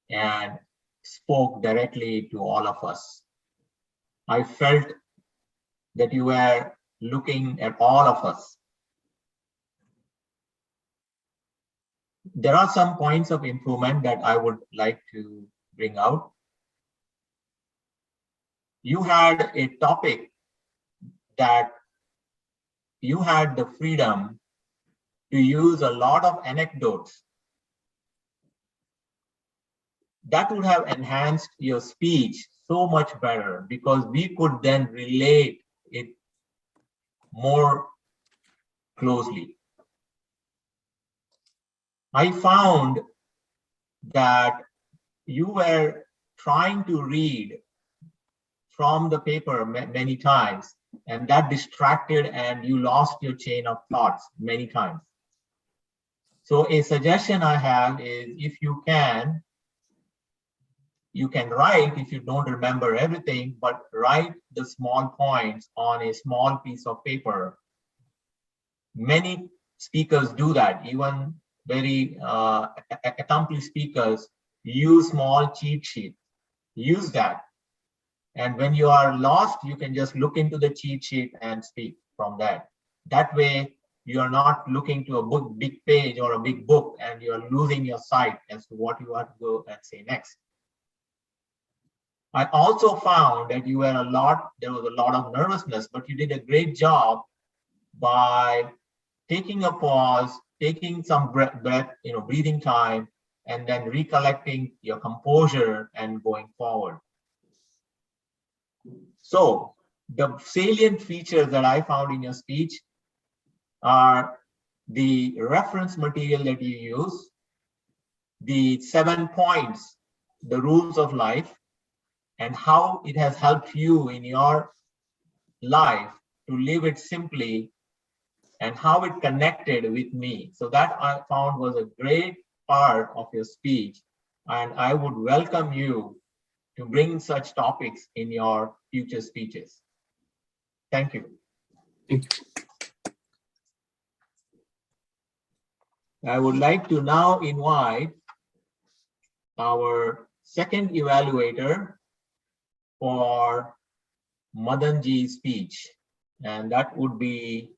and spoke directly to all of us. I felt that you were looking at all of us. There are some points of improvement that I would like to bring out. You had a topic that you had the freedom to use a lot of anecdotes. That would have enhanced your speech so much better because we could then relate it more closely. I found that you were trying to read from the paper many times, and that distracted and you lost your chain of thoughts many times. So a suggestion I have is if you can write, if you don't remember everything, but write the small points on a small piece of paper. Many speakers do that, even very accomplished speakers use small cheat sheets. Use that. And when you are lost, you can just look into the cheat sheet and speak from that. That way, you are not looking to a big page or a big book and you are losing your sight as to what you have to go and say next. I also found that there was a lot of nervousness, but you did a great job by taking a pause, taking some breath, breathing time, and then recollecting your composure and going forward. So the salient features that I found in your speech are the reference material that you use, the 7 points, the rules of life, and how it has helped you in your life to live it simply and how it connected with me. So that I found was a great part of your speech. And I would welcome you to bring such topics in your future speeches. Thank you. Thank you. I would like to now invite our second evaluator for Madanji's speech, and that would be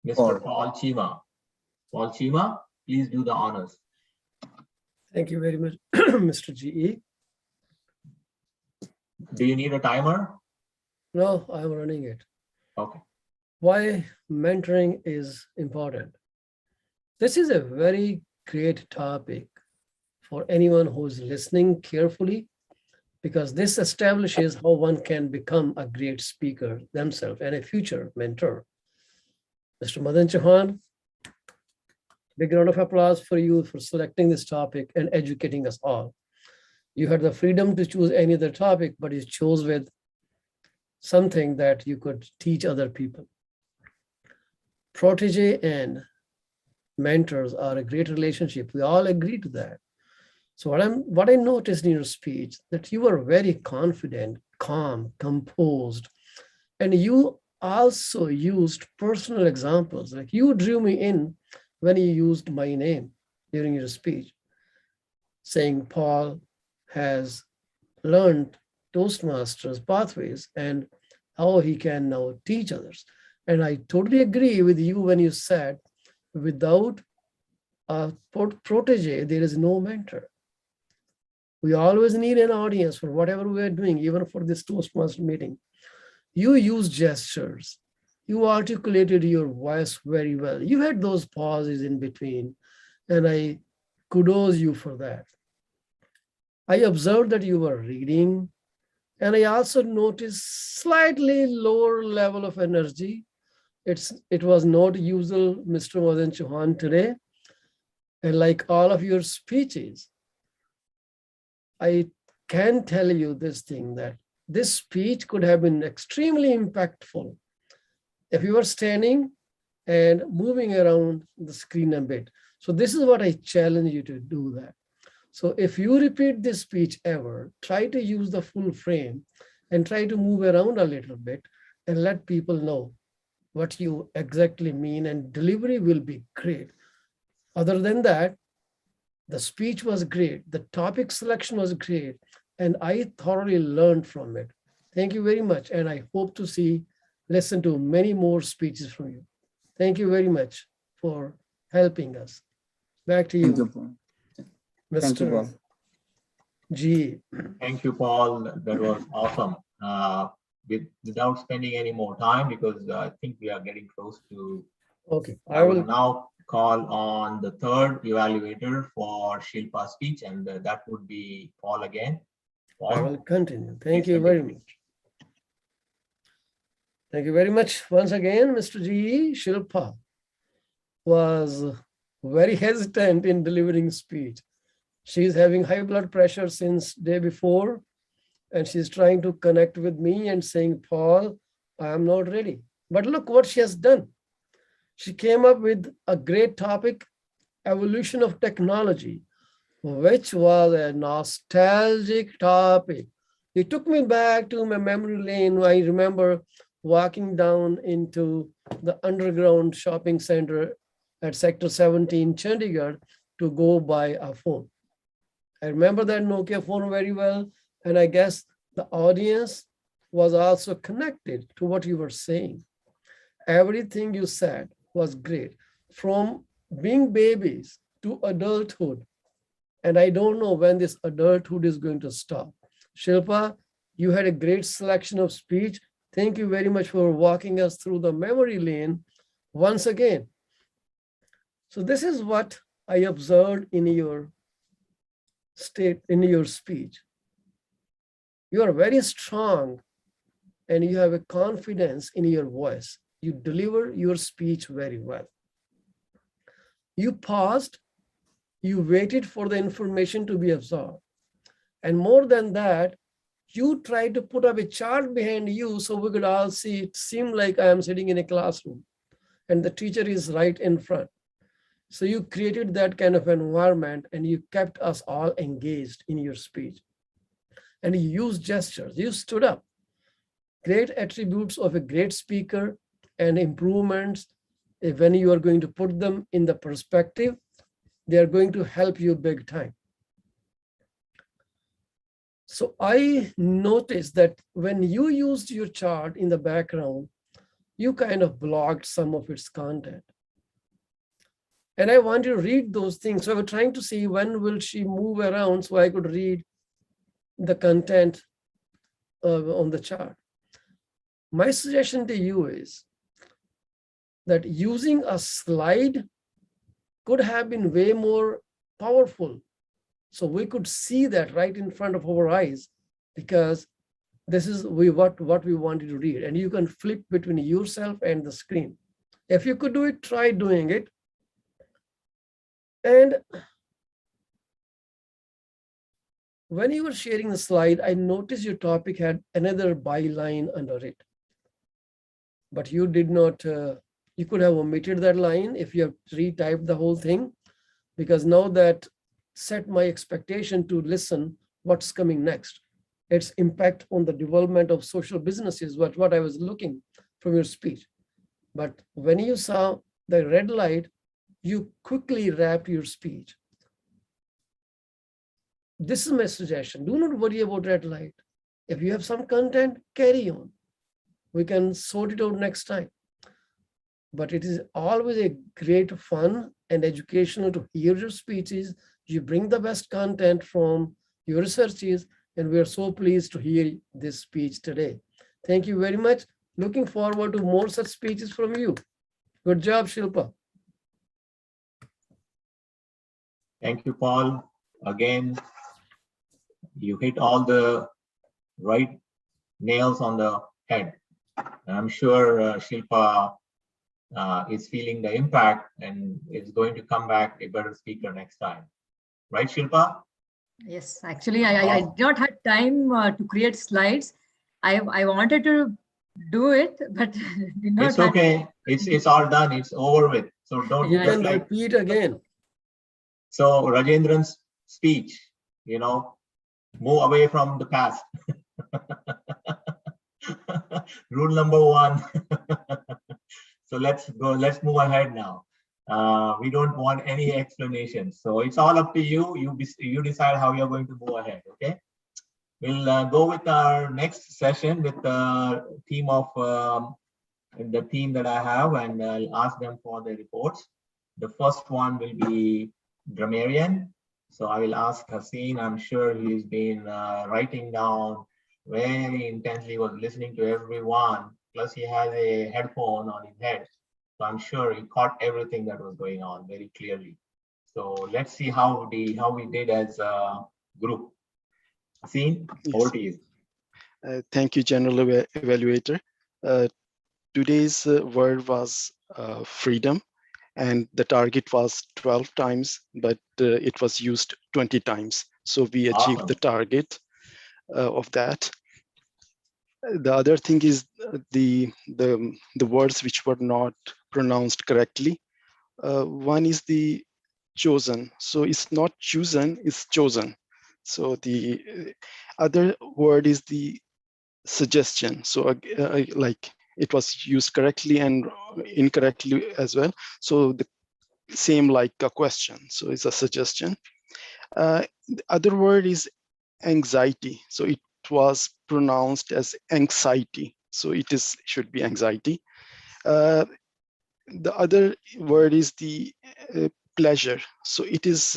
Mr. Paul Chima. Paul Chima, please do the honors. Thank you very much, Mr. GE. Do you need a timer? No, I'm running it. Okay. Why mentoring is important. This is a very great topic for anyone who's listening carefully, because this establishes how one can become a great speaker themselves and a future mentor. Mr. Madan Chauhan, big round of applause for you for selecting this topic and educating us all. You had the freedom to choose any other topic, but you chose with something that you could teach other people. Protege and mentors are a great relationship. We all agree to that. So what I noticed in your speech, that you were very confident, calm, composed, and you also used personal examples. Like you drew me in when you used my name during your speech, saying Paul has learned Toastmasters pathways and how he can now teach others. And I totally agree with you when you said, without a protege, there is no mentor. We always need an audience for whatever we are doing, even for this Toastmaster meeting. You use gestures. You articulated your voice very well. You had those pauses in between, and I kudos you for that. I observed that you were reading, and I also noticed slightly lower level of energy. It was not usual, Mr. Madan Chauhan, today. And like all of your speeches, I can tell you this thing, that this speech could have been extremely impactful if you were standing and moving around the screen a bit. So this is what I challenge you to do that. So if you repeat this speech ever, try to use the full frame and try to move around a little bit and let people know what you exactly mean, and delivery will be great. Other than that, the speech was great, the topic selection was great, and I thoroughly learned from it. Thank you very much, and I hope to listen to many more speeches from you. Thank you very much for helping us. Back to you, Thank you, Paul. Thank you, Mr. Paul. G. Thank you, Paul. That was awesome. Without spending any more time, because I think we are getting close to. Okay, I will now call on the third evaluator for Shilpa's speech, and that would be Paul again. Paul, I will continue. Thank please you very continue. much. Thank you very much. Once again, Mr. G. Shilpa was very hesitant in delivering speech. She's having high blood pressure since day before, and she's trying to connect with me and saying, Paul, I am not ready. But look what she has done. She came up with a great topic, evolution of technology, which was a nostalgic topic. It took me back to my memory lane. I remember walking down into the underground shopping center at Sector 17, Chandigarh, to go buy a phone. I remember that Nokia phone very well, and I guess the audience was also connected to what you were saying. Everything you said was great, from being babies to adulthood. And I don't know when this adulthood is going to stop. Shilpa, you had a great selection of speech. Thank you very much for walking us through the memory lane once again. So this is what I observed in your speech. You are very strong and you have a confidence in your voice. You deliver your speech very well. You paused, you waited for the information to be absorbed. And more than that, you tried to put up a chart behind you so we could all see. It seemed like I am sitting in a classroom and the teacher is right in front. So you created that kind of environment and you kept us all engaged in your speech. And you used gestures, you stood up. Great attributes of a great speaker and improvements. When you are going to put them in the perspective, they are going to help you big time. So I noticed that when you used your chart in the background, you kind of blocked some of its content. And I want you to read those things. So I was trying to see when will she move around so I could read the content on the chart. My suggestion to you is that using a slide could have been way more powerful. So we could see that right in front of our eyes, because this is what we wanted to read. And you can flip between yourself and the screen. If you could do it, try doing it. And when you were sharing the slide, I noticed your topic had another byline under it. But you did not, you could have omitted that line if you have retyped the whole thing, because now that set my expectation to listen what's coming next. Its impact on the development of social businesses, what I was looking from your speech. But when you saw the red light, you quickly wrapped your speech. This is my suggestion. Do not worry about red light. If you have some content, carry on. We can sort it out next time. But it is always a great fun and educational to hear your speeches. You bring the best content from your researches, and we are so pleased to hear this speech today. Thank you very much. Looking forward to more such speeches from you. Good job, Shilpa. Thank you, Paul. Again, you hit all the right nails on the head. And I'm sure Shilpa is feeling the impact and is going to come back a better speaker next time. Right, Shilpa? Yes, actually, I did not have time to create slides. I wanted to do it, but did not. It's okay. It's all done. It's over with. So don't. You can repeat again. So Rajendran's speech, move away from the past. Rule number 1. So let's go. Let's move ahead now. We don't want any explanations. So it's all up to you. You decide how you're going to move ahead. Okay. We'll go with our next session with the team of the team that I have, and I'll ask them for their reports. The first one will be grammarian. So I will ask Haseen. I'm sure he's been writing down very intensely, was listening to everyone. Plus he has a headphone on his head. So I'm sure he caught everything that was going on very clearly. So let's see how we did as a group. Haseen, over to you. Thank you, General Evaluator. Today's word was freedom, and the target was 12 times, but it was used 20 times. So we achieved the target of that. The other thing is the words which were not pronounced correctly. One is the chosen. So it's not chosen, it's chosen. So the other word is the suggestion. So like it was used correctly and incorrectly as well. So the same like a question. So it's a suggestion. The other word is anxiety. So it was pronounced as anxiety. So it should be anxiety. The other word is the pleasure. So it is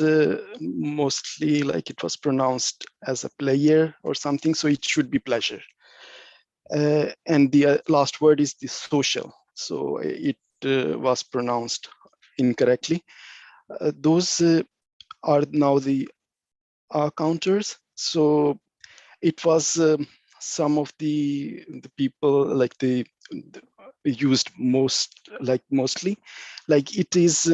mostly like it was pronounced as a player or something. So it should be pleasure. And the last word is the social. So it was pronounced incorrectly. Those are now the counters. So it was some of the people like the used mostly like it is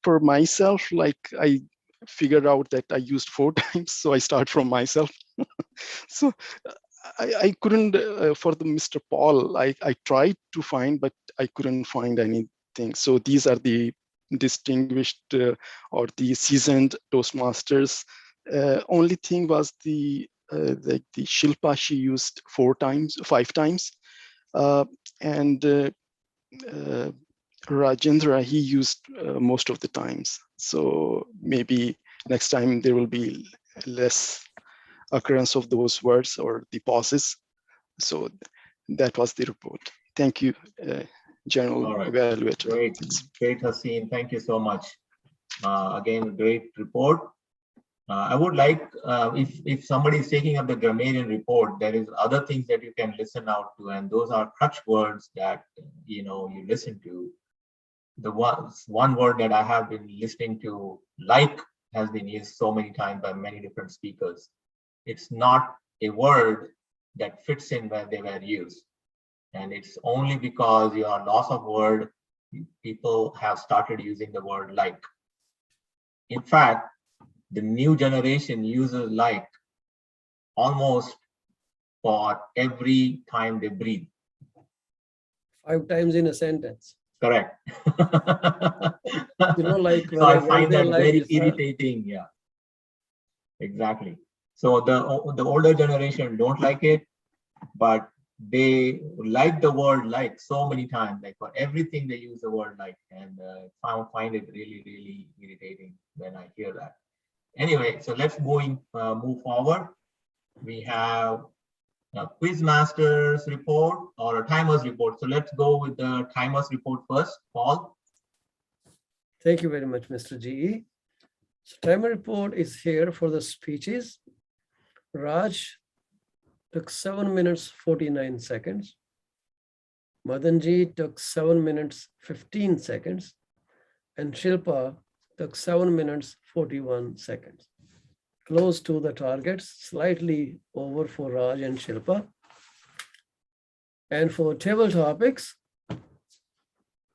for myself, like I figured out that I used 4 times, so I start from myself. So I couldn't for the Mr. Paul, I tried to find, but I couldn't find anything. So these are the distinguished or the seasoned Toastmasters. Only thing was the Shilpa, she used 5 times, and Rajendra, he used most of the times. So maybe next time there will be less occurrence of those words or the pauses. So that was the report. Thank you, General Evaluator. Great, Haseen. Thank you so much. Again, great report. I would like, if somebody is taking up the grammarian report, there is other things that you can listen out to, and those are crutch words that you listen to. The one word that I have been listening to, like, has been used so many times by many different speakers. It's not a word that fits in where they were used, and it's only because you are loss of word, people have started using the word like. In fact, the new generation uses like almost for every time they breathe. 5 times in a sentence. Correct. Like So I when find they that like very this, irritating. Yeah, exactly. So the older generation don't like it, but they like the word like so many times. Like for everything they use the word like, and I find it really, really irritating when I hear that. Anyway, so let's move forward. We have a Quizmaster's report or a timer's report. So let's go with the timer's report first. Paul. Thank you very much, Mr. GE. So timer report is here for the speeches. Raj took 7 minutes, 49 seconds. Madanji took 7 minutes, 15 seconds. And Shilpa took 7 minutes, 41 seconds. Close to the targets, slightly over for Raj and Shilpa. And for table topics,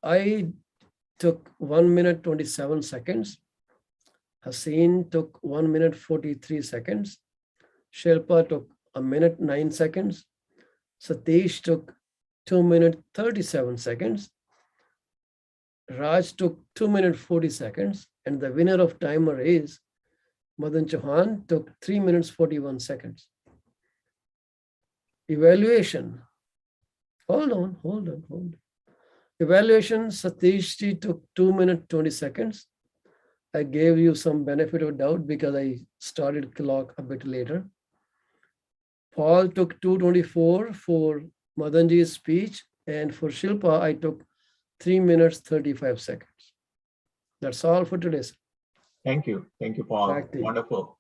I took 1 minute, 27 seconds. Haseen took 1 minute, 43 seconds. Shilpa took 1 minute, 9 seconds. Satish took 2 minutes, 37 seconds. Raj took 2 minutes, 40 seconds. And the winner of timer is Madan Chauhan, took 3 minutes, 41 seconds. Evaluation. Hold on. Evaluation, Satish ji took 2 minutes, 20 seconds. I gave you some benefit of doubt because I started clock a bit later. Paul took 2:24 for Madanji's speech, and for Shilpa, I took 3 minutes, 35 seconds. That's all for today. Thank you, Paul. Back to you. Wonderful.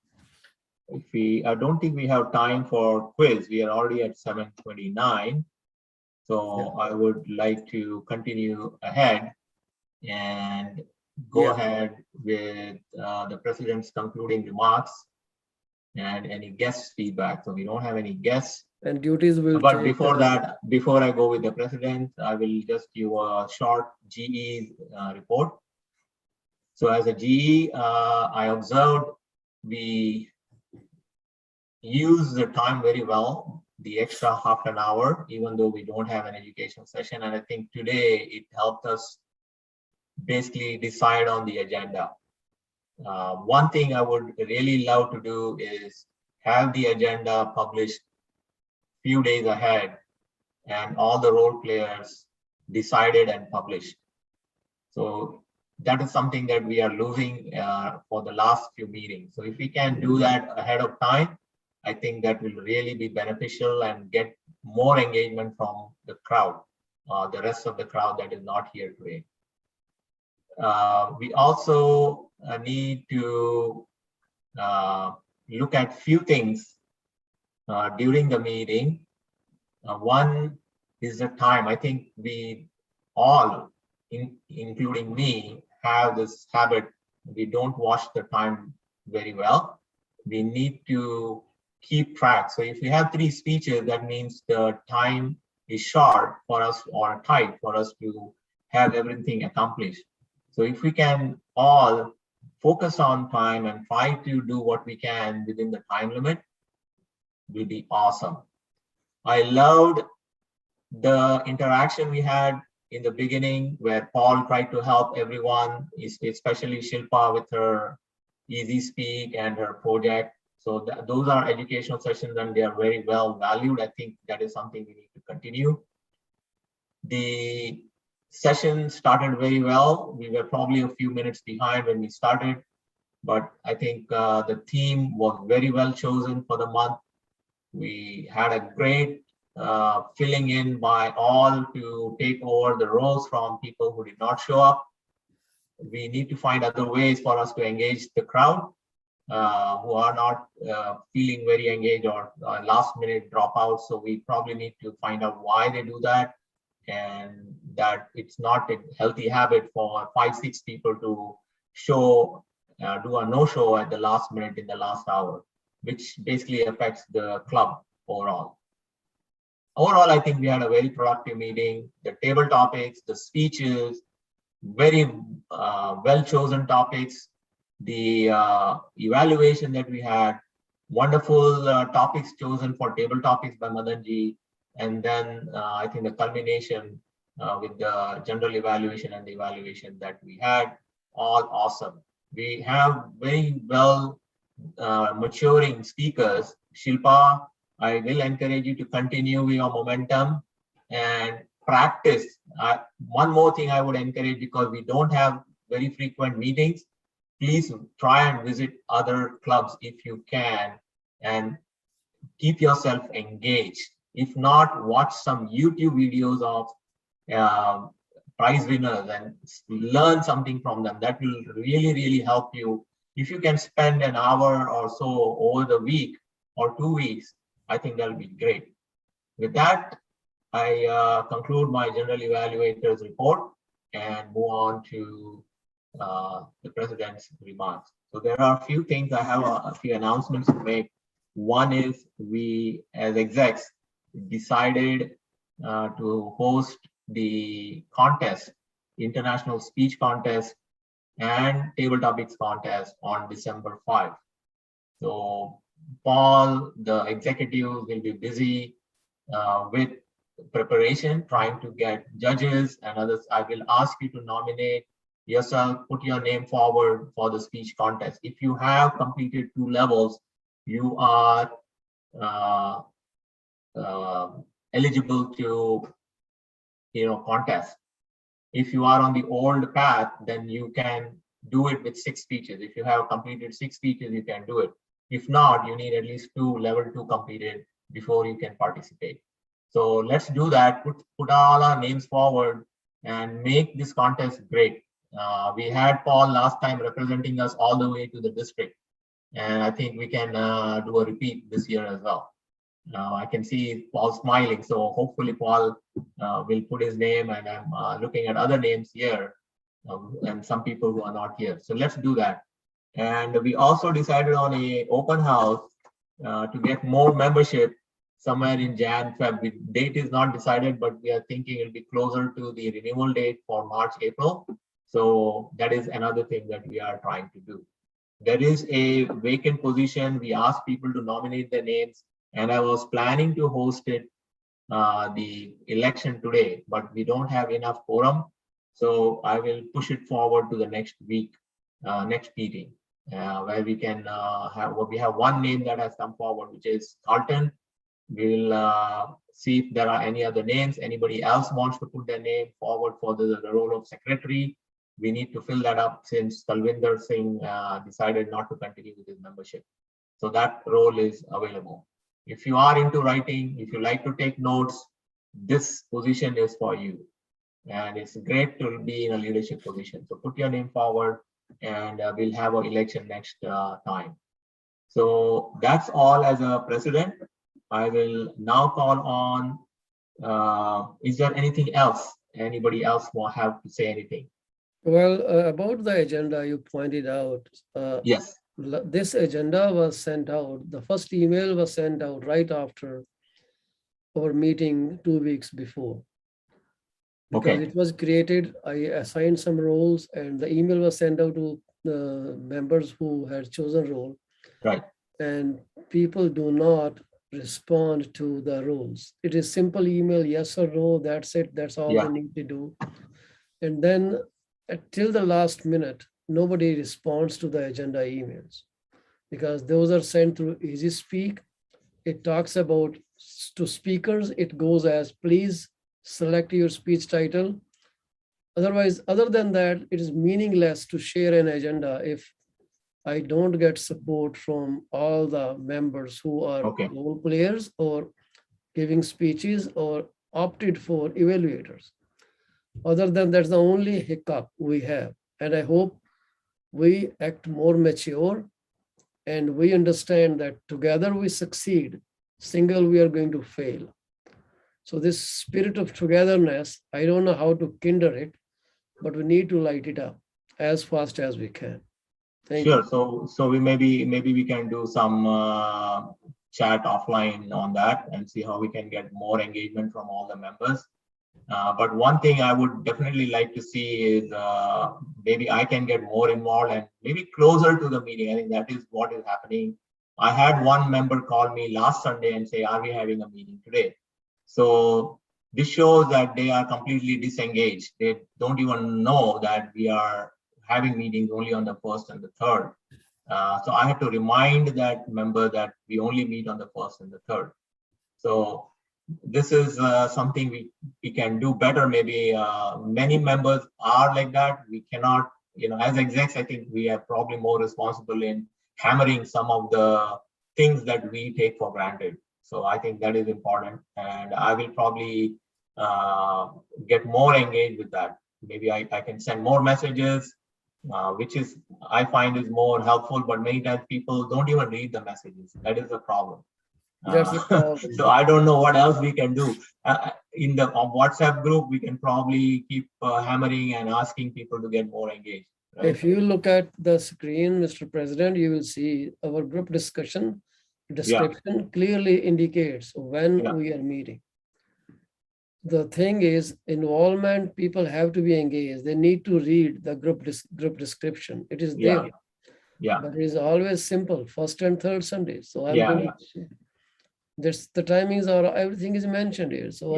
I don't think we have time for quiz. We are already at 7:29. So yeah. I would like to continue ahead and go ahead with the president's concluding remarks and any guest feedback. So we don't have any guests. And duties will But before that, before I go with the president, I will just give a short GE report. So as a GE, I observed we use the time very well, the extra half an hour, even though we don't have an educational session. And I think today it helped us basically decide on the agenda. One thing I would really love to do is have the agenda published few days ahead and all the role players decided and published. So that is something that we are losing for the last few meetings. So if we can do that ahead of time, I think that will really be beneficial and get more engagement from the crowd, the rest of the crowd that is not here today. We also need to look at few things during the meeting. One is the time. I think we all, including me, have this habit. We don't watch the time very well. We need to keep track. So if we have 3 speeches, that means the time is short for us or tight for us to have everything accomplished. So if we can all focus on time and try to do what we can within the time limit, will be awesome. I loved the interaction we had in the beginning where Paul tried to help everyone, especially Shilpa with her easy speak and her project. So those are educational sessions and they are very well valued. I think that is something we need to continue. The session started very well. We were probably a few minutes behind when we started, but I think the theme was very well chosen for the month. We had a great filling in by all to take over the roles from people who did not show up. We need to find other ways for us to engage the crowd. who are not feeling very engaged or last minute dropouts. So we probably need to find out why they do that, and that it's not a healthy habit for 5-6 people to do a no-show at the last minute in the last hour, which basically affects the club overall. Overall, I think we had a very productive meeting. The table topics, the speeches, very well-chosen topics, the evaluation that we had, wonderful topics chosen for table topics by Madanji, and then I think the culmination with the general evaluation and the evaluation that we had, all awesome. We have very well maturing speakers. Shilpa, I will encourage you to continue your momentum and practice. One more thing I would encourage, because we don't have very frequent meetings, please try and visit other clubs if you can and keep yourself engaged. If not, watch some YouTube videos of prize winners and learn something from them. That will really, really help you. If you can spend an hour or so over the week or 2 weeks, I think that'll be great. With that, I conclude my general evaluator's report and move on to the president's remarks. So there are a few things. I have a few announcements to make. One is we, as execs, decided to host the contest, international speech contest and table topics contest on December 5. So Paul, the executive, will be busy with preparation, trying to get judges and others. I will ask you to nominate yourself, put your name forward for the speech contest. If you have completed 2 levels, you are eligible to contest. If you are on the old path, then you can do it with 6 speeches. If you have completed 6 speeches, you can do it. If not, you need at least 2 level 2 completed before you can participate. So let's do that. Put all our names forward and make this contest great. We had Paul last time representing us all the way to the district, and I think we can do a repeat this year as well. I can see Paul smiling, so hopefully Paul will put his name, and I'm looking at other names here and some people who are not here. So let's do that. And we also decided on a open house to get more membership somewhere in Jan, Feb. The date is not decided, but we are thinking it'll be closer to the renewal date for March, April. So that is another thing that we are trying to do. There is a vacant position. We asked people to nominate their names, and I was planning to host it, the election today, but we don't have enough quorum. So I will push it forward to the next week, next meeting, where we can we have one name that has come forward, which is Carlton. We'll see if there are any other names. Anybody else wants to put their name forward for the role of secretary? We need to fill that up since Talvinder Singh decided not to continue with his membership. So that role is available. If you are into writing, if you like to take notes, this position is for you. And it's great to be in a leadership position. So put your name forward, and we'll have an election next time. So that's all as a president. I will now call on, is there anything else? Anybody else will have to say anything? Well, about the agenda you pointed out. Yes. This agenda was sent out. The first email was sent out right after our meeting 2 weeks before. Because it was created, I assigned some roles, and the email was sent out to the members who had chosen role. Right. And people do not respond to the roles. It is simple email, yes or no, that's it, that's all they need to do. And then till the last minute, nobody responds to the agenda emails, because those are sent through Easy Speak. It talks about to speakers, it goes as please select your speech title. Otherwise, other than that, it is meaningless to share an agenda if I don't get support from all the members who are role players or giving speeches or opted for evaluators. Other than that's the only hiccup we have. And I hope we act more mature And we understand that together we succeed, single we are going to fail. So this spirit of togetherness, I don't know how to kindle it, but we need to light it up as fast as we can. Thank Sure. you. So we maybe we can do some chat offline on that and see how we can get more engagement from all the members. But one thing I would definitely like to see is maybe I can get more involved and maybe closer to the meeting. I think that is what is happening. I had one member call me last Sunday and say, "Are we having a meeting today?" So this shows that they are completely disengaged. They don't even know that we are having meetings only on the 1st and the 3rd. So I have to remind that member that we only meet on the 1st and the 3rd. So this is something we can do better. Maybe many members are like that. We cannot, as execs, I think we are probably more responsible in hammering some of the things that we take for granted. So I think that is important, and I will probably get more engaged with that. Maybe I can send more messages, which is I find is more helpful, but many times people don't even read the messages. That is the problem. That's the problem. So I don't know what else we can do. In the WhatsApp group, we can probably keep hammering and asking people to get more engaged. Right? If you look at the screen, Mr. President, you will see our group discussion description clearly indicates when we are meeting. The thing is, involvement, people have to be engaged. They need to read the group description. It is there. But it is always simple, 1st and 3rd Sunday. So I'm going to this, the timings are, everything is mentioned here. So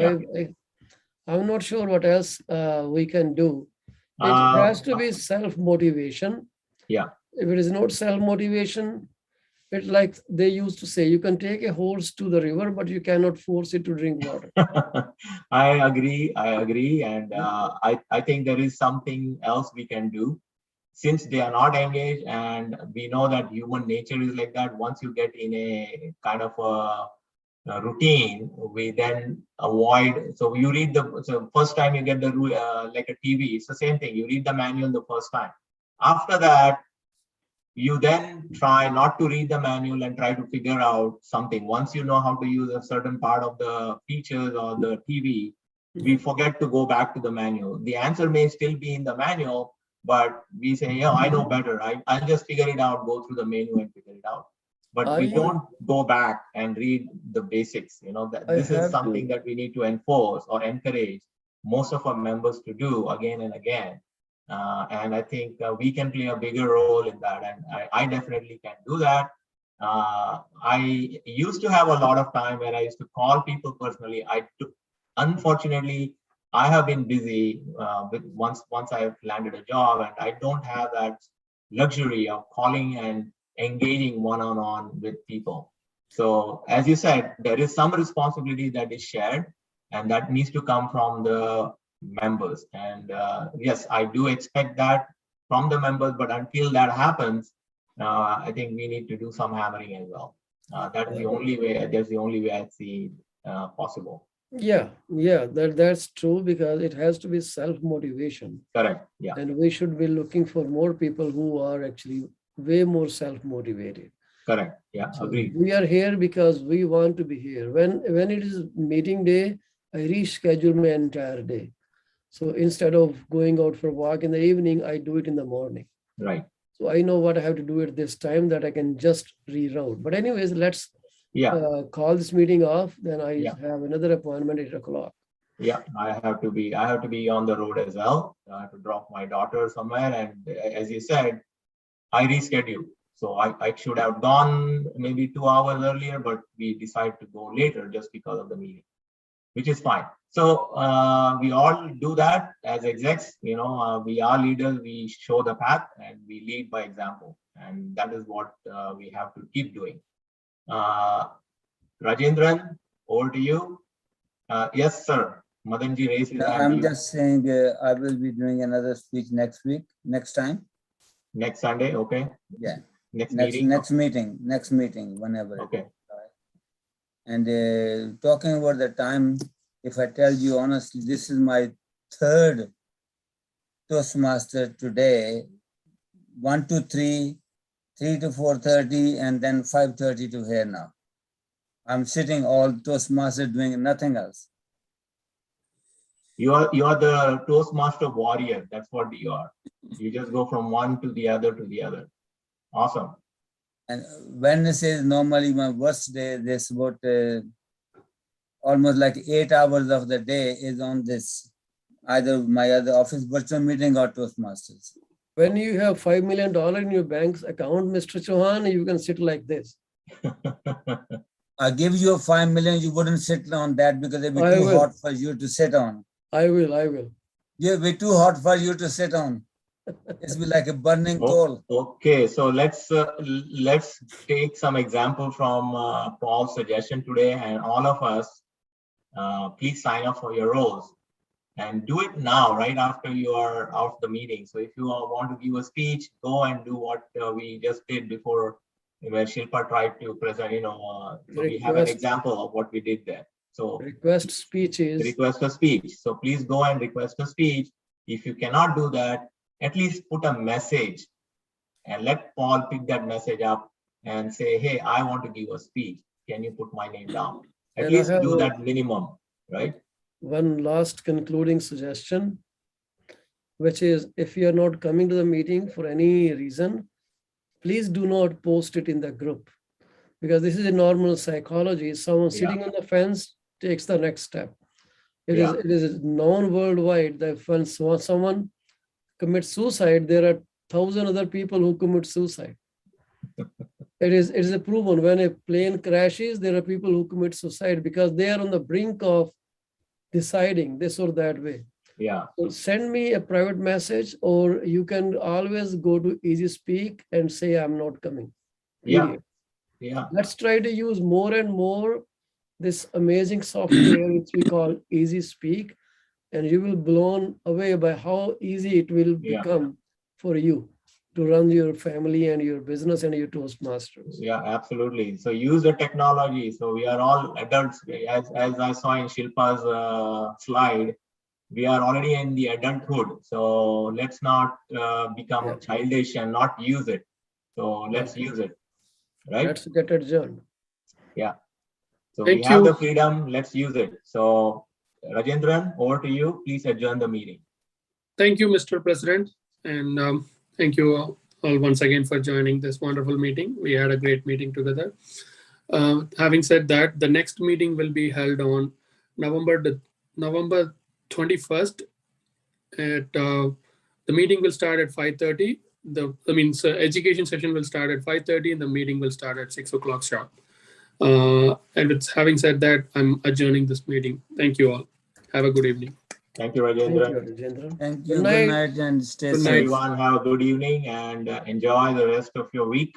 I'm not sure what else we can do. It has to be self-motivation. If it is not self-motivation, it's like they used to say, you can take a horse to the river, but you cannot force it to drink water. I agree. And I think there is something else we can do. Since they are not engaged, and we know that human nature is like that, once you get in a kind of a routine, we then avoid. So you read so first time you get the like a TV, it's the same thing. You read the manual the first time. After that, you then try not to read the manual and try to figure out something. Once you know how to use a certain part of the features or the TV, we forget to go back to the manual. The answer may still be in the manual, but we say, yeah, I know better. I'll just figure it out, go through the menu and figure it out. But we don't go back and read the basics. This is something that we need to enforce or encourage most of our members to do again and again. And I think we can play a bigger role in that. And I definitely can do that. I used to have a lot of time where I used to call people personally. Unfortunately, I have been busy once I've landed a job, and I don't have that luxury of calling and engaging one-on-one with people. So as you said, there is some responsibility that is shared, and that needs to come from the members. And yes, I do expect that from the members, but until that happens, I think we need to do some hammering as well. That's the only way. That's the only way I see possible. That's true, because it has to be self-motivation. Correct. And we should be looking for more people who are actually way more self-motivated. Correct. So agreed. We are here because we want to be here. When it is meeting day, I reschedule my entire day. So instead of going out for a walk in the evening, I do it in the morning. Right. So I know what I have to do at this time, that I can just reroute. But anyways, let's call this meeting off. Then I have another appointment at 8 o'clock. I have to be on the road as well. I have to drop my daughter somewhere. And as you said, I reschedule. So I should have gone maybe 2 hours earlier, but we decided to go later just because of the meeting, which is fine. So we all do that as execs. We are leaders. We show the path and we lead by example. And that is what we have to keep doing. Rajendran, over to you. Yes, sir. Madanji raised his hand. I'm just saying I will be doing another speech next time. Next Sunday, okay. Next meeting, whenever. Okay. And talking about the time, if I tell you honestly, this is my 3rd Toastmaster today. 1, 2, 3, 3 to 4:30 and then 5:30 to here now. I'm sitting all Toastmaster doing nothing else. You are the Toastmaster warrior. That's what you are. You just go from one to the other to the other. Awesome. And Wednesday is normally my worst day. There's about almost like 8 hours of the day is on this, either my other office virtual meeting or Toastmasters. When you have $5 million in your bank's account, Mr. Chauhan, you can sit like this. I give you a 5 million, you wouldn't sit on that because it'd be I too will. hot for you to sit on. I will. It'd be too hot for you to sit on. It's be like a burning coal. Okay, so let's take some example from Paul's suggestion today, and all of us, please sign up for your roles and do it now, right after you are out of the meeting. So if you want to give a speech, go and do what we just did before, where Shilpa tried to present. So we have an example of what we did there. So request speeches. Request a speech. So please go and request a speech. If you cannot do that, at least put a message and let Paul pick that message up and say, hey, I want to give a speech. Can you put my name down? At least do that minimum, right? One last concluding suggestion, which is if you are not coming to the meeting for any reason, please do not post it in the group, because this is a normal psychology. Someone sitting on the fence takes the next step. It is known worldwide that when someone commits suicide, there are 1,000 other people who commit suicide. It is a proven when a plane crashes, there are people who commit suicide because they are on the brink of deciding this or that way. Yeah. So send me a private message, or you can always go to Easy Speak and say, I'm not coming. Yeah. Let's try to use more and more this amazing software which we call Easy Speak, and you will be blown away by how easy it will become for you to run your family and your business and your Toastmasters. Yeah, absolutely. So use the technology. So we are all adults. As I saw in Shilpa's slide, we are already in the adulthood. So let's not become childish and not use it. So let's use it, right? Let's get adjourned. Yeah. So we have the freedom. Let's use it. So Rajendran, over to you. Please adjourn the meeting. Thank you, Mr. President. And thank you all once again for joining this wonderful meeting. We had a great meeting together. Having said that, the next meeting will be held on November 21st. The meeting will start at 5:30. Education session will start at 5:30 and the meeting will start at 6 o'clock sharp. And having said that, I'm adjourning this meeting. Thank you all. Have a good evening. Thank you, Rajendra. Thank you. Good night and stay safe. Everyone, have a good evening and enjoy the rest of your week.